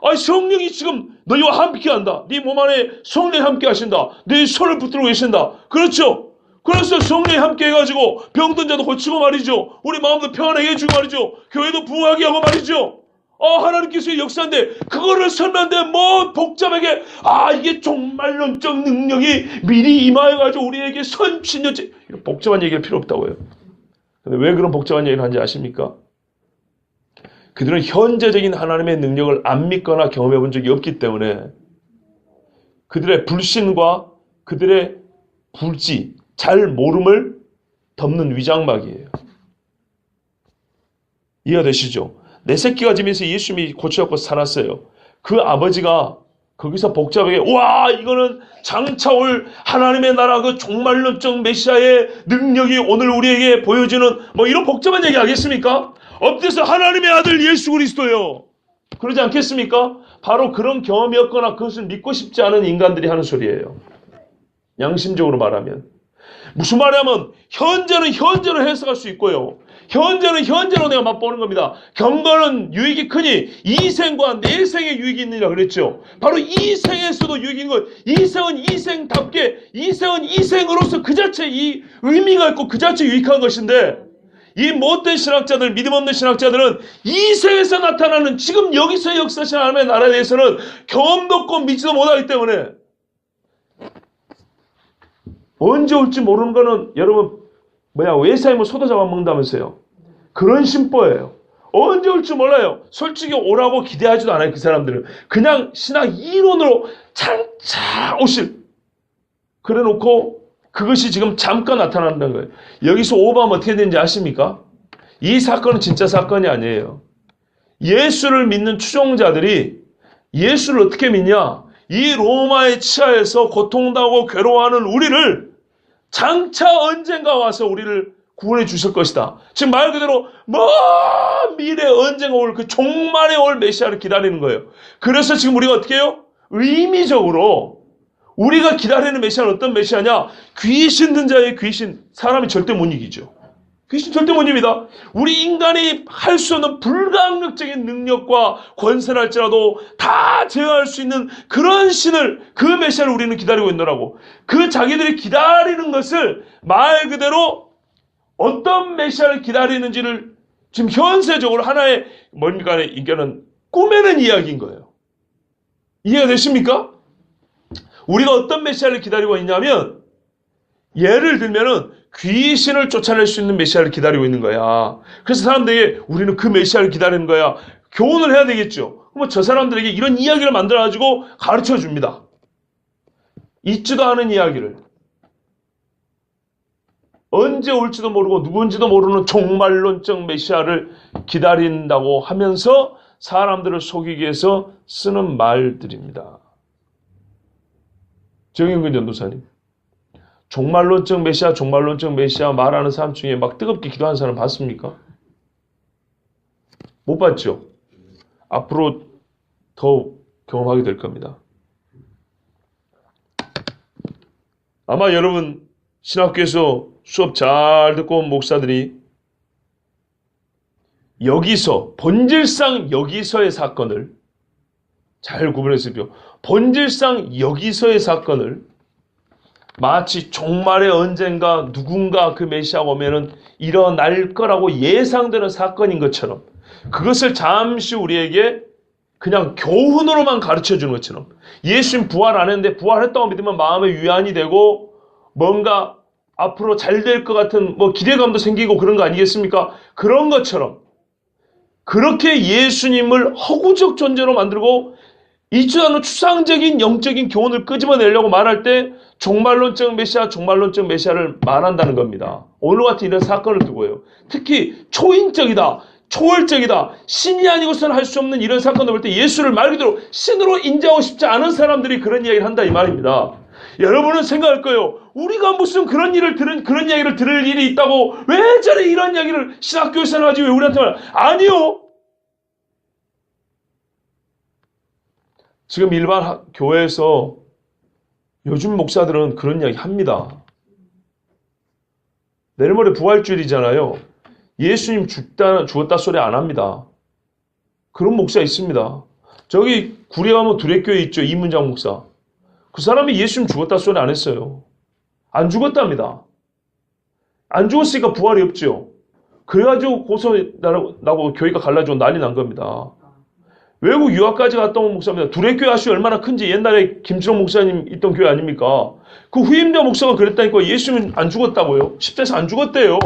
아니, 성령이 지금 너희와 함께 한다. 네 몸 안에 성령이 함께 하신다. 네 손을 붙들고 계신다. 그렇죠? 그래서 성령이 함께 해가지고 병든 자도 고치고 말이죠. 우리 마음도 평안하게 해주고 말이죠. 교회도 부흥하게 하고 말이죠. 하나님께서의 역사인데 그거를 설명하는데 뭐 복잡하게 이게 종말론적 능력이 미리 임하여가지고 우리에게 선신여제, 복잡한 얘기가 필요 없다고요. 근데 왜 그런 복잡한 얘기를 하는지 아십니까? 그들은 현재적인 하나님의 능력을 안 믿거나 경험해 본 적이 없기 때문에 그들의 불신과 그들의 불지, 잘 모름을 덮는 위장막이에요. 이해가 되시죠? 내 새끼가 집에서 예수님이 고쳐갖고 살았어요. 그 아버지가 거기서 복잡하게 와, 이거는 장차 올 하나님의 나라 그 종말론적 메시아의 능력이 오늘 우리에게 보여주는 뭐 이런 복잡한 얘기 하겠습니까? 엎드려서 하나님의 아들 예수 그리스도요. 그러지 않겠습니까? 바로 그런 경험이었거나 그것을 믿고 싶지 않은 인간들이 하는 소리예요. 양심적으로 말하면. 무슨 말이냐면 현재는 현재로 해석할 수 있고요. 현재는 현재로 내가 맛보는 겁니다. 경건은 유익이 크니 이생과 내생의 유익이 있느니라 그랬죠. 바로 이생에서도 유익이 있는 거예요. 이생은 이생답게, 이생은 이생으로서 그 자체 이 의미가 있고 그 자체 유익한 것인데, 이 못된 신학자들, 믿음 없는 신학자들은 이생에서 나타나는 지금 여기서 역사하시는 하나님의 나라에 대해서는 경험도 없고 믿지도 못하기 때문에 언제 올지 모르는 거는 여러분 외사에 뭐 소다 잡아먹는다면서요. 그런 심보예요. 언제 올지 몰라요. 솔직히 오라고 기대하지도 않아요. 그 사람들은 그냥 신학 이론으로 장차 오실, 그래 놓고 그것이 지금 잠깐 나타난다는 거예요. 여기서 오버하면 어떻게 되는지 아십니까? 이 사건은 진짜 사건이 아니에요. 예수를 믿는 추종자들이 예수를 어떻게 믿냐? 이 로마의 치하에서 고통당하고 괴로워하는 우리를 장차 언젠가 와서 우리를 구원해 주실 것이다. 지금 말 그대로 먼 미래 언젠가 올 그 종말에 올 메시아를 기다리는 거예요. 그래서 지금 우리가 어떻게 해요? 의미적으로 우리가 기다리는 메시아는 어떤 메시아냐? 귀신 든 자의 귀신, 사람이 절대 못 이기죠. 귀신 절대 못 이깁니다. 우리 인간이 할 수 없는 불가항력적인 능력과 권세를 할지라도 다 제어할 수 있는 그런 신을, 그 메시아를 우리는 기다리고 있노라고. 그 자기들이 기다리는 것을 말 그대로 어떤 메시아를 기다리는지를 지금 현세적으로 하나의 뭡니까? 이거는 꾸며낸 이야기인 거예요. 이해가 되십니까? 우리가 어떤 메시아를 기다리고 있냐면, 예를 들면은 귀신을 쫓아낼 수 있는 메시아를 기다리고 있는 거야. 그래서 사람들에게 우리는 그 메시아를 기다리는 거야. 교훈을 해야 되겠죠. 그럼 저 사람들에게 이런 이야기를 만들어가지고 가르쳐 줍니다. 있지도 않은 이야기를. 언제 올지도 모르고 누군지도 모르는 종말론적 메시아를 기다린다고 하면서 사람들을 속이기 위해서 쓰는 말들입니다. 정영근 전도사님, 종말론적 메시아 말하는 사람 중에 막 뜨겁게 기도하는 사람 봤습니까? 못 봤죠? 앞으로 더 경험하게 될 겁니다. 아마 여러분 신학교에서 수업 잘 듣고 온 목사들이 여기서 본질상 여기서의 사건을 잘 구분했으며 본질상 여기서의 사건을 마치 종말의 언젠가 누군가 그 메시아가 오면은 일어날 거라고 예상되는 사건인 것처럼 그것을 잠시 우리에게 그냥 교훈으로만 가르쳐 주는 것처럼 예수님 부활 안 했는데 부활했다고 믿으면 마음의 위안이 되고 뭔가 앞으로 잘 될 것 같은 뭐 기대감도 생기고 그런 거 아니겠습니까? 그런 것처럼 그렇게 예수님을 허구적 존재로 만들고 있지도 않은 추상적인 영적인 교훈을 끄집어내려고 말할 때 종말론적 메시아를 말한다는 겁니다. 오늘 같은 이런 사건을 두고요. 특히 초인적이다, 초월적이다, 신이 아니고서는 할 수 없는 이런 사건을 볼 때 예수를 말 그대로 신으로 인정하고 싶지 않은 사람들이 그런 이야기를 한다 이 말입니다. 여러분은 생각할 거예요. 우리가 무슨 그런 이야기를 들을 일이 있다고 왜 저래 이런 이야기를 신학교에서는 하지 왜 우리한테 말? 아니요. 지금 일반 교회에서 요즘 목사들은 그런 이야기 합니다. 내일 모레 부활주일이잖아요. 예수님 죽었다 소리 안 합니다. 그런 목사 있습니다. 저기 구례 가면 두레교회 있죠. 이문장 목사. 그 사람이 예수님 죽었다 소리 안 했어요. 안 죽었답니다. 안 죽었으니까 부활이 없죠. 그래가지고 고소나고 교회가 갈라지고 난리 난 겁니다. 외국 유학까지 갔다 온 목사입니다. 두레교회 아시오 얼마나 큰지 옛날에 김진호 목사님 있던 교회 아닙니까? 그 후임자 목사가 그랬다니까 예수님은 안 죽었다고요. 십자에서 안 죽었대요.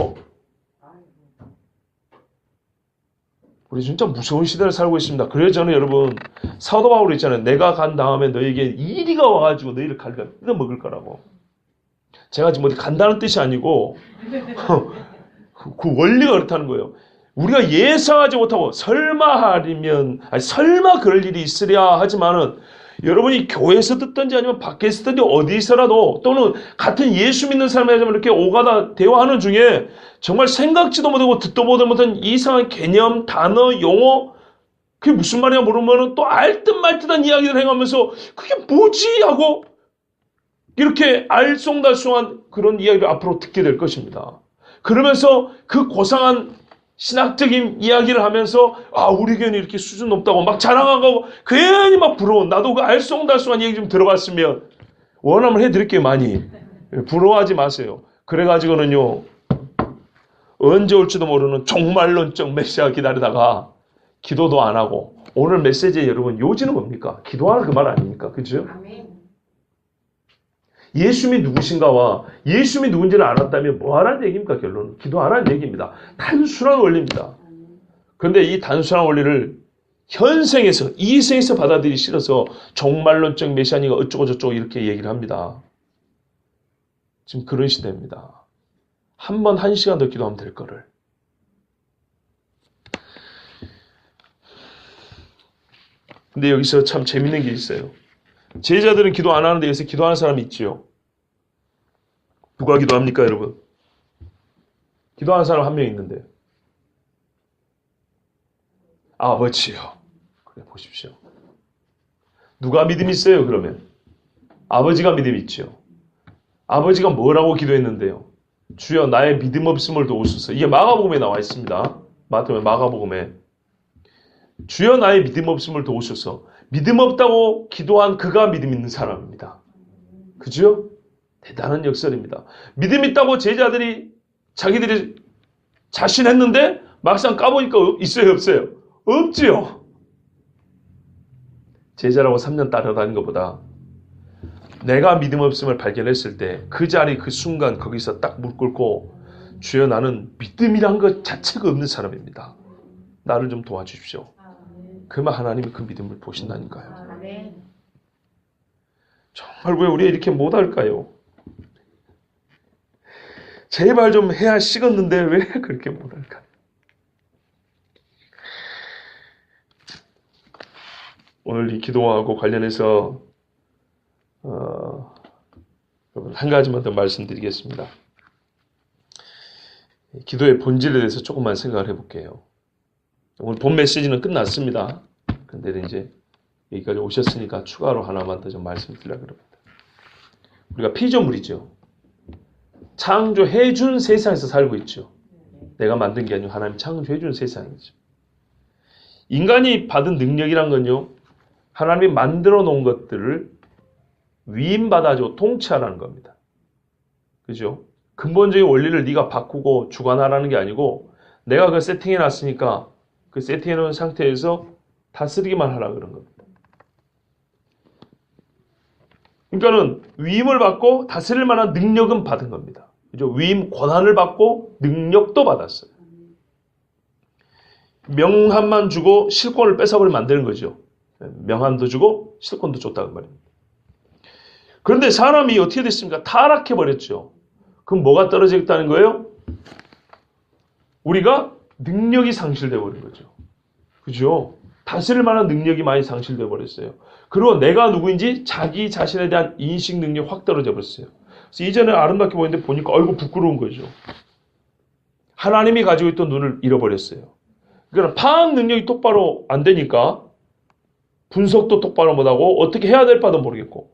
우리 진짜 무서운 시대를 살고 있습니다. 그래서 저는 여러분 사도 바울이 있잖아요. 내가 간 다음에 너에게 이리가 와가지고 너희를 갈가 뜯어먹을 거라고. 제가 지금 어디 간다는 뜻이 아니고 그 원리가 그렇다는 거예요. 우리가 예상하지 못하고 설마 그럴 일이 있으랴 하지만은 여러분이 교회에서 듣든지 아니면 밖에서 듣든지 어디서라도 또는 같은 예수 믿는 사람이라면 이렇게 오가다 대화하는 중에 정말 생각지도 못하고 듣도 보도 못한 이상한 개념, 단어, 용어 그게 무슨 말이냐 모르면은 또 알듯 말듯한 이야기를 행하면서 그게 뭐지 하고 이렇게 알쏭달쏭한 그런 이야기를 앞으로 듣게 될 것입니다. 그러면서 그 고상한 신학적인 이야기를 하면서 우리 교회는 이렇게 수준 높다고 막 자랑하고 괜히 막 부러워. 나도 그 알쏭달쏭한 얘기 좀 들어봤으면 원하면 해드릴게요. 많이. 부러워하지 마세요. 그래가지고는요 언제 올지도 모르는 종말론적 메시아 기다리다가 기도도 안 하고 오늘 메시지에 여러분 요지는 뭡니까? 기도하는 그 말 아닙니까? 그죠? 예수님이 누구신가와 예수님이 누군지를 알았다면 뭐 하라는 얘기입니까? 결론은 기도하라는 얘기입니다. 단순한 원리입니다. 그런데 이 단순한 원리를 현생에서 이 생에서 받아들이기 싫어서 종말론적 메시아니가 어쩌고 저쩌고 이렇게 얘기를 합니다. 지금 그런 시대입니다. 한 번 1시간 더 기도하면 될 거를. 근데 여기서 참 재밌는 게 있어요. 제자들은 기도 안 하는데 여기서 기도하는 사람이 있지요. 누가 기도합니까, 여러분? 기도하는 사람 한 명 있는데. 아버지요. 그래 보십시오. 누가 믿음이 있어요, 그러면? 아버지가 믿음이 있죠. 아버지가 뭐라고 기도했는데요? 주여 나의 믿음 없음을 도우소서. 이게 마가복음에 나와 있습니다. 마가복음에. 주여 나의 믿음 없음을 도우소서. 믿음 없다고 기도한 그가 믿음 있는 사람입니다. 그죠? 대단한 역설입니다. 믿음 있다고 제자들이 자기들이 자신했는데 막상 까보니까 있어요 없어요? 없지요. 제자라고 3년 따라다닌 것보다 내가 믿음 없음을 발견했을 때 그 자리 그 순간 거기서 딱 무릎 꿇고 주여 나는 믿음이란 것 자체가 없는 사람입니다. 나를 좀 도와주십시오. 그만 하나님이 그 믿음을 보신다니까요. 정말 왜 우리가 이렇게 못할까요? 제발 좀 해야 식었는데 왜 그렇게 못할까? 오늘 이 기도하고 관련해서 한 가지만 더 말씀드리겠습니다. 기도의 본질에 대해서 조금만 생각을 해볼게요. 오늘 본 메시지는 끝났습니다. 근데 이제 여기까지 오셨으니까 추가로 하나만 더 좀 말씀드리려고 합니다. 우리가 피조물이죠. 창조해준 세상에서 살고 있죠. 내가 만든 게 아니고 하나님 창조해준 세상이죠. 인간이 받은 능력이란 건요, 하나님이 만들어 놓은 것들을 위임받아줘 통치하라는 겁니다. 그죠? 근본적인 원리를 네가 바꾸고 주관하라는 게 아니고 내가 그걸 세팅해 놨으니까 그 세팅해 놓은 상태에서 다스리기만 하라 그런 겁니다. 그러니까는 위임을 받고 다스릴 만한 능력은 받은 겁니다. 그죠? 위임 권한을 받고 능력도 받았어요. 명함만 주고 실권을 뺏어버리면 안 되는 거죠. 명함도 주고 실권도 줬다는 말입니다. 그런데 사람이 어떻게 됐습니까? 타락해버렸죠. 그럼 뭐가 떨어지겠다는 거예요? 우리가 능력이 상실되어 버린 거죠. 그죠? 다스릴 만한 능력이 많이 상실되어 버렸어요. 그리고 내가 누구인지 자기 자신에 대한 인식 능력이 확 떨어져 버렸어요. 그래서 이전에 아름답게 보이는데 보니까 아이고 부끄러운 거죠. 하나님이 가지고 있던 눈을 잃어버렸어요. 그러니까 파악 능력이 똑바로 안 되니까 분석도 똑바로 못하고 어떻게 해야 될 바도 모르겠고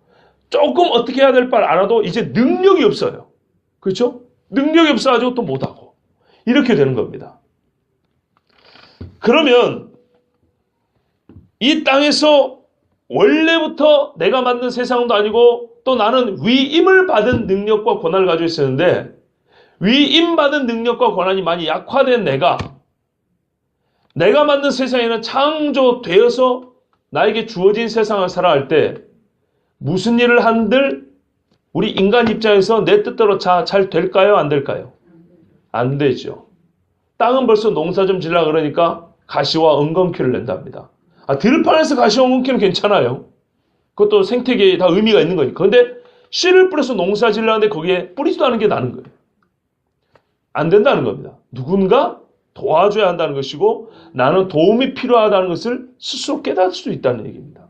조금 어떻게 해야 될 바를 알아도 이제 능력이 없어요. 그렇죠? 능력이 없어가지고 또 못하고 이렇게 되는 겁니다. 그러면 이 땅에서 원래부터 내가 만든 세상도 아니고 또 나는 위임을 받은 능력과 권한을 가지고 있었는데 위임받은 능력과 권한이 많이 약화된 내가 만든 세상에는 창조되어서 나에게 주어진 세상을 살아갈 때 무슨 일을 한들 우리 인간 입장에서 내 뜻대로 잘 될까요? 안 될까요? 안 되죠. 땅은 벌써 농사 좀 지으려고 그러니까 가시와 엉겅퀴를 낸답니다. 들판에서 가시와 엉겅퀴는 괜찮아요. 그것도 생태계에 다 의미가 있는 거니까. 그런데 씨를 뿌려서 농사 지으려는데 거기에 뿌리지도 않은 게 나는 거예요. 안 된다는 겁니다. 누군가 도와줘야 한다는 것이고 나는 도움이 필요하다는 것을 스스로 깨달을 수 있다는 얘기입니다.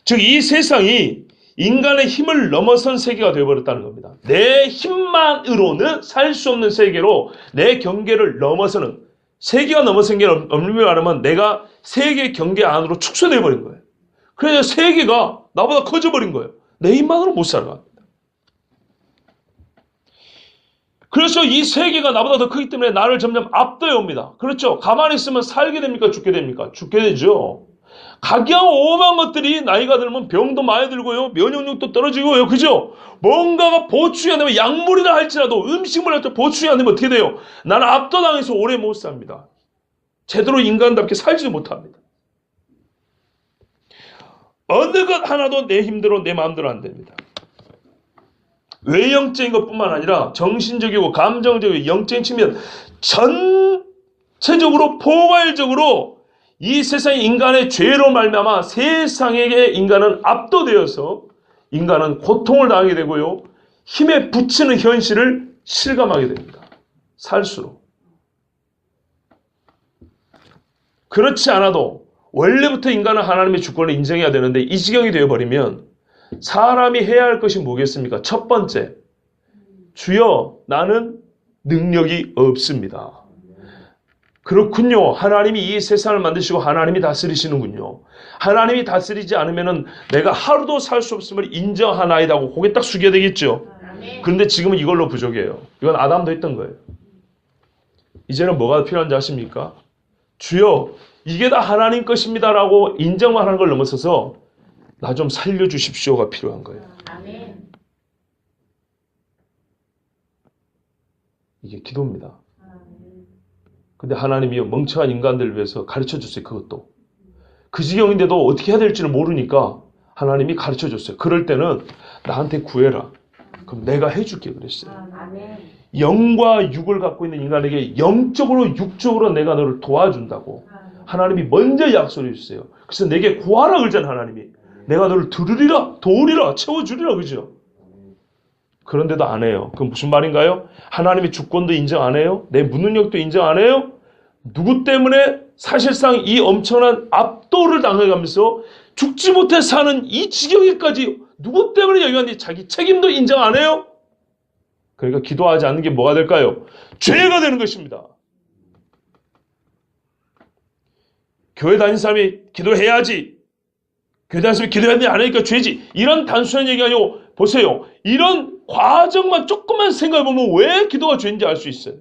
즉 이 세상이 인간의 힘을 넘어선 세계가 되어버렸다는 겁니다. 내 힘만으로는 살 수 없는 세계로 내 경계를 넘어서는 세계가 넘어선 게 엄밀히 말하면 내가 세계 경계 안으로 축소되어 버린 거예요. 그래서 세계가 나보다 커져버린 거예요. 내 힘만으로 못 살아갑니다. 그래서 이 세계가 나보다 더 크기 때문에 나를 점점 압도해 옵니다. 그렇죠? 가만히 있으면 살게 됩니까? 죽게 됩니까? 죽게 되죠. 각양오만 것들이 나이가 들면 병도 많이 들고요. 면역력도 떨어지고요. 그죠? 뭔가가 보충이 안 되면 약물이라 할지라도 음식물 할 때 보충이 안 되면 어떻게 돼요? 나는 압도당해서 오래 못 삽니다. 제대로 인간답게 살지도 못합니다. 어느 것 하나도 내 힘대로 내 마음대로 안 됩니다. 외형적인 것뿐만 아니라 정신적이고 감정적이고 영적인 측면 전체적으로 포괄적으로 이 세상의 인간의 죄로 말미암아 세상에게 인간은 압도되어서 인간은 고통을 당하게 되고요. 힘에 부치는 현실을 실감하게 됩니다. 살수록. 그렇지 않아도 원래부터 인간은 하나님의 주권을 인정해야 되는데 이 지경이 되어버리면 사람이 해야 할 것이 뭐겠습니까? 첫 번째, 주여 나는 능력이 없습니다. 그렇군요. 하나님이 이 세상을 만드시고 하나님이 다스리시는군요. 하나님이 다스리지 않으면 내가 하루도 살 수 없음을 인정하나이다 하고 고개 딱 숙여야 되겠죠. 그런데 지금은 이걸로 부족해요. 이건 아담도 했던 거예요. 이제는 뭐가 필요한지 아십니까? 주여 이게 다 하나님 것입니다 라고 인정만 하는 걸 넘어서서 나 좀 살려주십시오가 필요한 거예요. 이게 기도입니다. 근데 하나님이 멍청한 인간들을 위해서 가르쳐줬어요. 그것도. 그 지경인데도 어떻게 해야 될지를 모르니까 하나님이 가르쳐줬어요. 그럴 때는 나한테 구해라. 그럼 내가 해줄게 그랬어요. 영과 육을 갖고 있는 인간에게 영적으로 육적으로 내가 너를 도와준다고 하나님이 먼저 약속해 주세요. 그래서 내게 구하라 그러잖아요. 하나님이. 내가 너를 들으리라 도우리라 채워주리라 그죠. 그런데도 안 해요. 그건 무슨 말인가요? 하나님의 주권도 인정 안 해요? 내 무능력도 인정 안 해요? 누구 때문에 사실상 이 엄청난 압도를 당해가면서 죽지 못해 사는 이 지경에까지 누구 때문에 여기 왔는지 자기 책임도 인정 안 해요? 그러니까 기도하지 않는 게 뭐가 될까요? 죄가 되는 것입니다. 교회 다니는 사람이 기도해야지. 교회 다니는 사람이 기도해야 안 하니까 죄지. 이런 단순한 얘기가 아니고 보세요. 이런 과정만 조금만 생각해보면 왜 기도가 죄인지 알 수 있어요.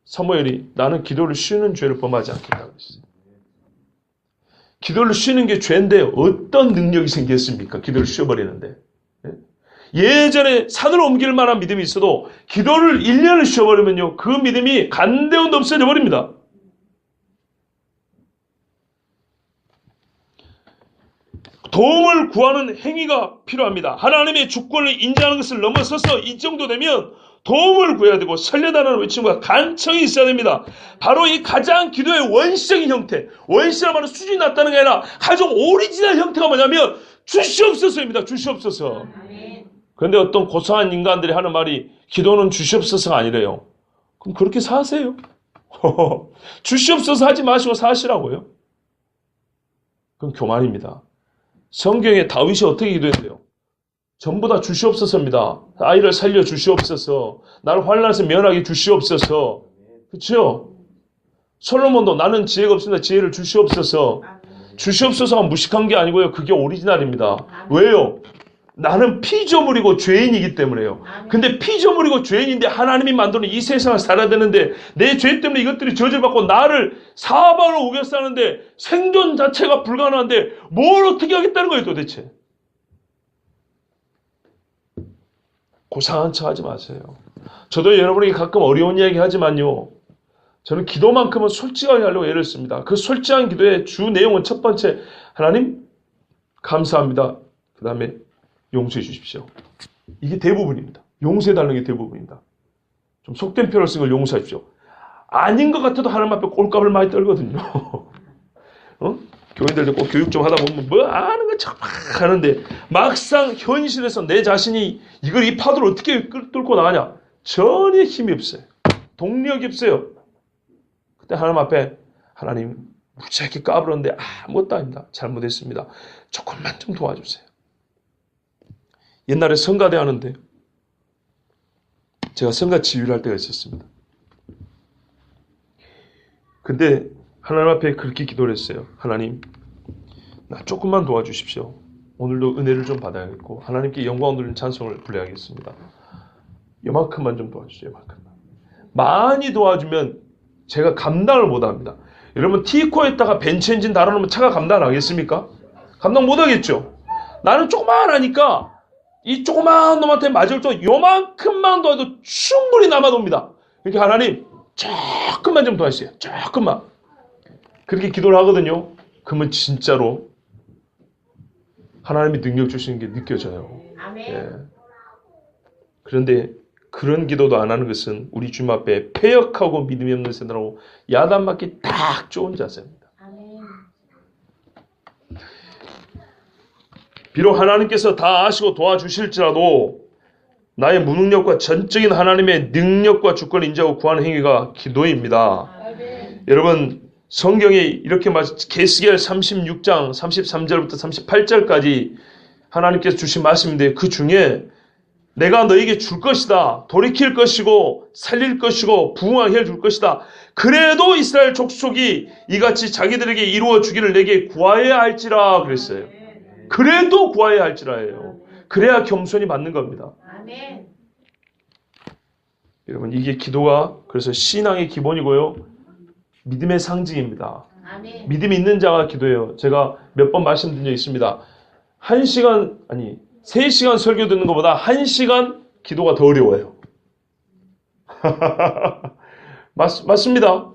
사무엘이 나는 기도를 쉬는 죄를 범하지 않겠다고 했어요. 기도를 쉬는 게 죄인데 어떤 능력이 생겼습니까? 기도를 쉬어버리는데. 예전에 산을 옮길 만한 믿음이 있어도 기도를 1년을 쉬어버리면요. 그 믿음이 간데운데 없어져 버립니다. 도움을 구하는 행위가 필요합니다. 하나님의 주권을 인정하는 것을 넘어서서 이 정도 되면 도움을 구해야 되고 살려달라는 외침과 간청이 있어야 됩니다. 바로 이 가장 기도의 원시적인 형태, 원시란 말은 수준이 낮다는 게 아니라 가장 오리지널 형태가 뭐냐면 주시옵소서입니다. 주시옵소서. 그런데 어떤 고상한 인간들이 하는 말이 기도는 주시옵소서가 아니래요. 그럼 그렇게 사세요. 주시옵소서 하지 마시고 사시라고요. 그건 교만입니다. 성경에 다윗이 어떻게 기도했대요? 전부 다 주시옵소서입니다. 아이를 살려 주시옵소서. 나를 환난에서 면하게 주시옵소서. 그렇죠? 솔로몬도 나는 지혜가 없습니다. 지혜를 주시옵소서. 주시옵소서가 무식한 게 아니고요. 그게 오리지널입니다. 왜요? 나는 피조물이고 죄인이기 때문에요. 근데 피조물이고 죄인인데 하나님이 만드는 이 세상을 살아야 되는데 내 죄 때문에 이것들이 저주받고 나를 사방으로 우겨 싸는데 생존 자체가 불가능한데 뭘 어떻게 하겠다는 거예요 도대체. 고상한 척 하지 마세요. 저도 여러분에게 가끔 어려운 이야기 하지만요. 저는 기도만큼은 솔직하게 하려고 애를 씁니다. 그 솔직한 기도의 주 내용은 첫 번째 하나님 감사합니다. 그 다음에 용서해 주십시오. 이게 대부분입니다. 용서해달라는 게 대부분입니다. 좀 속된 표현을 쓴 걸 용서해 주십시오. 아닌 것 같아도 하나님 앞에 꼴값을 많이 떨거든요. 교인들도 꼭 교육 좀 하다 보면 뭐 아는 거 참 막 하는데 막상 현실에서 내 자신이 이걸 이 파도를 어떻게 뚫고 나가냐. 전혀 힘이 없어요. 동력이 없어요. 그때 하나님 앞에 하나님 무지하게 까불었는데 아무것도 아닙니다. 잘못했습니다. 조금만 좀 도와주세요. 옛날에 성가대 하는데 제가 성가 지휘를 할 때가 있었습니다. 근데 하나님 앞에 그렇게 기도를 했어요. 하나님 나 조금만 도와주십시오. 오늘도 은혜를 좀 받아야겠고 하나님께 영광 돌리는 찬송을 불러야겠습니다. 요만큼만 좀 도와주세요. 요만큼만. 많이 도와주면 제가 감당을 못합니다. 여러분 T코에다가 벤츠 엔진 달아놓으면 차가 감당하겠습니까? 감당 못하겠죠. 나는 조그만 하니까 이 조그만 놈한테 맞을 또 요만큼만 도와도 충분히 남아돕니다. 그러니까 하나님 조금만 좀 도와주세요. 조금만. 그렇게 기도를 하거든요. 그러면 진짜로 하나님이 능력 주시는 게 느껴져요. 예. 그런데 그런 기도도 안 하는 것은 우리 주님 앞에 패역하고 믿음이 없는 사람하고 야단맞기 딱 좋은 자세입니다. 비록 하나님께서 다 아시고 도와주실지라도 나의 무능력과 전적인 하나님의 능력과 주권을 인정하고 구하는 행위가 기도입니다. 여러분 성경에 이렇게 계시겔 36장 33절부터 38절까지 하나님께서 주신 말씀인데 그 중에 내가 너에게 줄 것이다. 돌이킬 것이고 살릴 것이고 부흥하게 해줄 것이다. 그래도 이스라엘 족속이 이같이 자기들에게 이루어 주기를 내게 구하여야 할지라 그랬어요. 그래도 구하여야 할지라예요. 그래야 겸손히 받는 겁니다. 아멘. 여러분 이게 기도가 그래서 신앙의 기본이고요. 믿음의 상징입니다. 아멘. 믿음이 있는 자가 기도해요. 제가 몇 번 말씀드린 적 있습니다. 3시간 설교 듣는 것보다 1시간 기도가 더 어려워요. 맞습니다.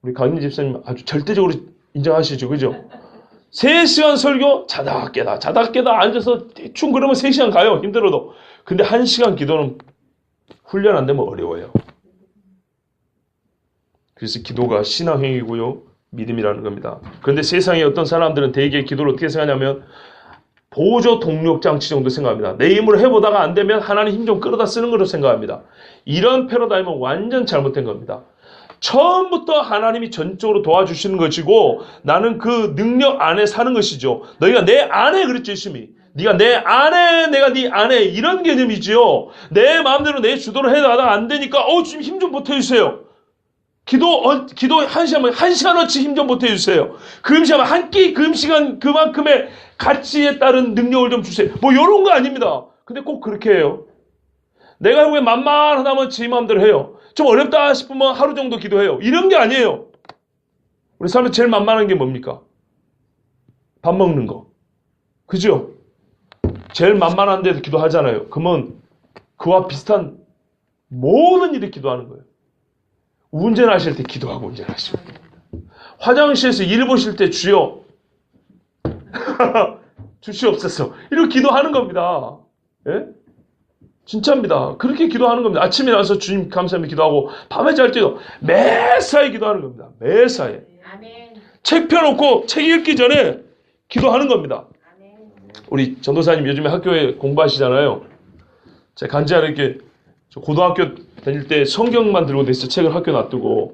우리 강인 집사님 아주 절대적으로 인정하시죠. 그죠? 3시간 설교 자다 깨다 앉아서 대충 그러면 3시간 가요. 힘들어도. 근데 1시간 기도는 훈련 안 되면 어려워요. 그래서 기도가 신앙행위고요. 믿음이라는 겁니다. 그런데 세상에 어떤 사람들은 대개 기도를 어떻게 생각하냐면 보조 동력 장치 정도 생각합니다. 내 힘으로 해보다가 안 되면 하나님 힘 좀 끌어다 쓰는 거로 생각합니다. 이런 패러다임은 완전 잘못된 겁니다. 처음부터 하나님이 전적으로 도와주시는 것이고 나는 그 능력 안에 사는 것이죠. 너희가 내 안에 그랬죠, 예수님이. 네가 내 안에, 내가 네 안에, 이런 개념이지요. 내 마음대로 내 주도를 해나가다가 안 되니까 주님 힘 좀 보태주세요. 기도 한 시간어치 힘 좀 보태주세요. 그 음식하면 한 끼 그 음식은 그만큼의 가치에 따른 능력을 좀 주세요. 뭐 이런 거 아닙니다. 근데 꼭 그렇게 해요. 내가 보기엔 만만하다면 제 마음대로 해요. 좀 어렵다 싶으면 하루 정도 기도해요. 이런 게 아니에요. 우리 삶에 제일 만만한 게 뭡니까? 밥 먹는 거. 그죠? 제일 만만한 데서 기도하잖아요. 그러면 그와 비슷한 모든 일에 기도하는 거예요. 운전하실 때 기도하고 운전하시면 됩니다. 화장실에서 일 보실 때 주여 주시옵소서 이렇게 기도하는 겁니다. 예? 진짜입니다. 그렇게 기도하는 겁니다. 아침에 나와서 주님 감사합니다 기도하고 밤에 잘 때도 매사에 기도하는 겁니다. 매사에. 아멘. 책 펴놓고 책 읽기 전에 기도하는 겁니다. 아멘. 우리 전도사님 요즘에 학교에 공부하시잖아요. 제가 간지하게 이렇게 고등학교 다닐 때 성경만 들고 다녔어요. 책을 학교 놔두고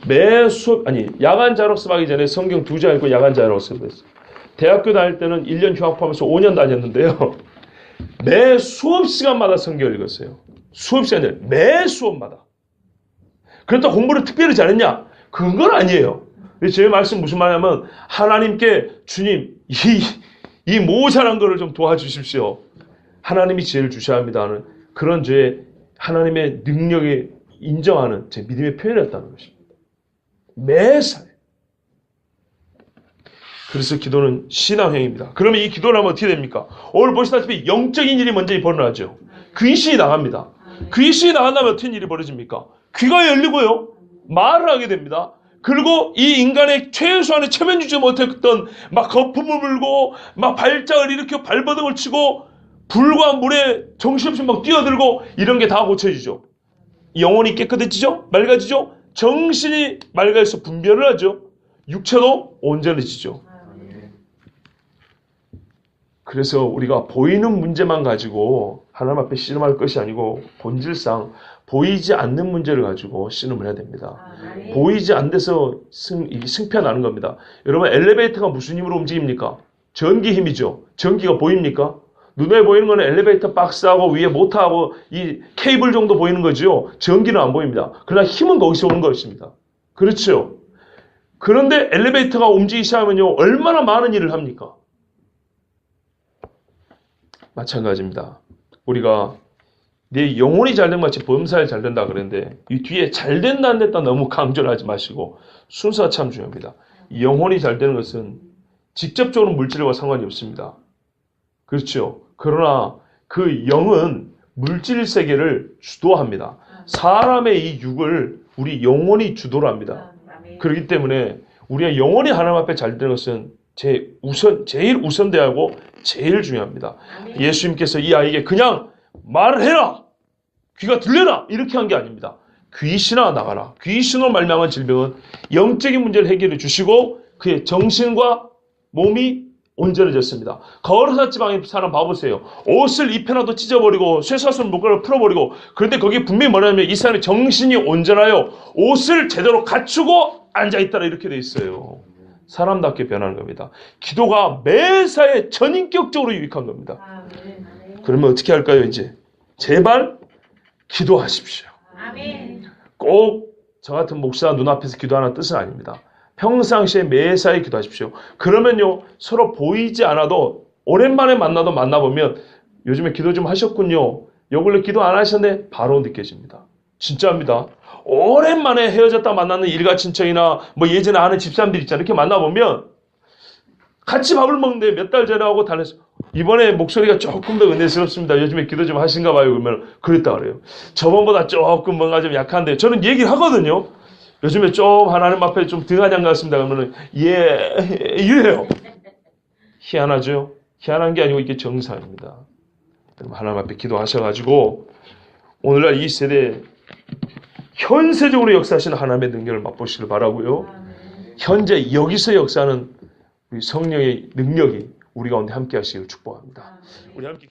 매 수업 야간 자력습 하기 전에 성경 2장 읽고 야간 자력습을 했어요. 대학교 다닐 때는 1년 휴학하면서 5년 다녔는데요. 매 수업 시간마다 성경을 읽었어요. 수업 시간에 매 수업마다. 그렇다고 공부를 특별히 잘했냐? 그건 아니에요. 제 말씀 무슨 말이냐면 하나님께 주님 이 모자란 거를 좀 도와주십시오. 하나님이 지혜를 주셔야 합니다 하는 그런 죄에 하나님의 능력에 인정하는 제 믿음의 표현이었다는 것입니다. 매사에. 그래서 기도는 신앙행위입니다. 그러면 이 기도를 하면 어떻게 됩니까? 오늘 보시다시피 영적인 일이 먼저 벌어나죠. 귀신이 나갑니다. 귀신이 나간다면 어떤 일이 벌어집니까? 귀가 열리고요. 말을 하게 됩니다. 그리고 이 인간의 최소한의 체면주지 못했던 막 거품을 불고 막 발작을 일으켜 발버둥을 치고 불과 물에 정신없이 막 뛰어들고 이런 게 다 고쳐지죠. 영혼이 깨끗해지죠. 맑아지죠. 정신이 맑아져서 분별을 하죠. 육체도 온전해지죠. 그래서 우리가 보이는 문제만 가지고 하나님 앞에 씨름할 것이 아니고 본질상 보이지 않는 문제를 가지고 씨름을 해야 됩니다. 보이지 않는 데서 승패가 나는 겁니다. 여러분 엘리베이터가 무슨 힘으로 움직입니까? 전기 힘이죠. 전기가 보입니까? 눈에 보이는 거는 엘리베이터 박스하고 위에 모터하고 이 케이블 정도 보이는 거죠. 전기는 안 보입니다. 그러나 힘은 거기서 오는 것입니다. 그렇죠? 그런데 엘리베이터가 움직이기 시작하면요. 얼마나 많은 일을 합니까? 마찬가지입니다. 우리가 내 영혼이 잘된 마치 범사에 잘된다 그랬는데 이 뒤에 잘된다 안 됐다 너무 강조를 하지 마시고 순서가 참 중요합니다. 영혼이 잘되는 것은 직접적으로 물질과 상관이 없습니다. 그렇죠. 그러나 그 영은 물질 세계를 주도합니다. 사람의 이 육을 우리 영혼이 주도를 합니다. 그렇기 때문에 우리의 영혼이 하나님 앞에 잘 되는 것은 제일 우선대하고 제일 중요합니다. 예수님께서 이 아이에게 그냥 말을 해라! 귀가 들려라! 이렇게 한 게 아닙니다. 귀신아 나가라. 귀신으로 말미암은 질병은 영적인 문제를 해결해 주시고 그의 정신과 몸이 온전해졌습니다. 거르사 지방의 사람 봐보세요. 옷을 입혀놔도 찢어버리고 쇠사슬 묶어를 풀어버리고 그런데 거기 분명히 뭐냐면 이 사람의 정신이 온전하여 옷을 제대로 갖추고 앉아있다라 이렇게 돼 있어요. 사람답게 변하는 겁니다. 기도가 매사에 전인격적으로 유익한 겁니다. 그러면 어떻게 할까요 이제? 제발 기도하십시오. 꼭 저 같은 목사 눈앞에서 기도하는 뜻은 아닙니다. 평상시에 매사에 기도하십시오. 그러면요 서로 보이지 않아도 오랜만에 만나보면 요즘에 기도 좀 하셨군요. 요 근래 기도 안 하셨네? 바로 느껴집니다. 진짜입니다. 오랜만에 헤어졌다 만나는 일가친척이나 뭐 예전에 아는 집사람들 있잖아요. 이렇게 만나보면 같이 밥을 먹는데 몇 달 전에 하고 달래서 이번에 목소리가 조금 더 은혜스럽습니다. 요즘에 기도 좀 하신가 봐요. 그러면 그랬다 그래요. 저번보다 조금 뭔가 좀 약한데 저는 얘기를 하거든요. 요즘에 좀 하나님 앞에 좀 등한양 같습니다. 그러면은 이래요. 희한하죠? 희한한 게 아니고 이게 정상입니다. 하나님 앞에 기도하셔가지고 오늘날 이 세대에 현세적으로 역사하시는 하나님의 능력을 맛보시길 바라고요. 현재 여기서 역사하는 우리 성령의 능력이 우리 가운데 함께 하시길 축복합니다. 우리 함께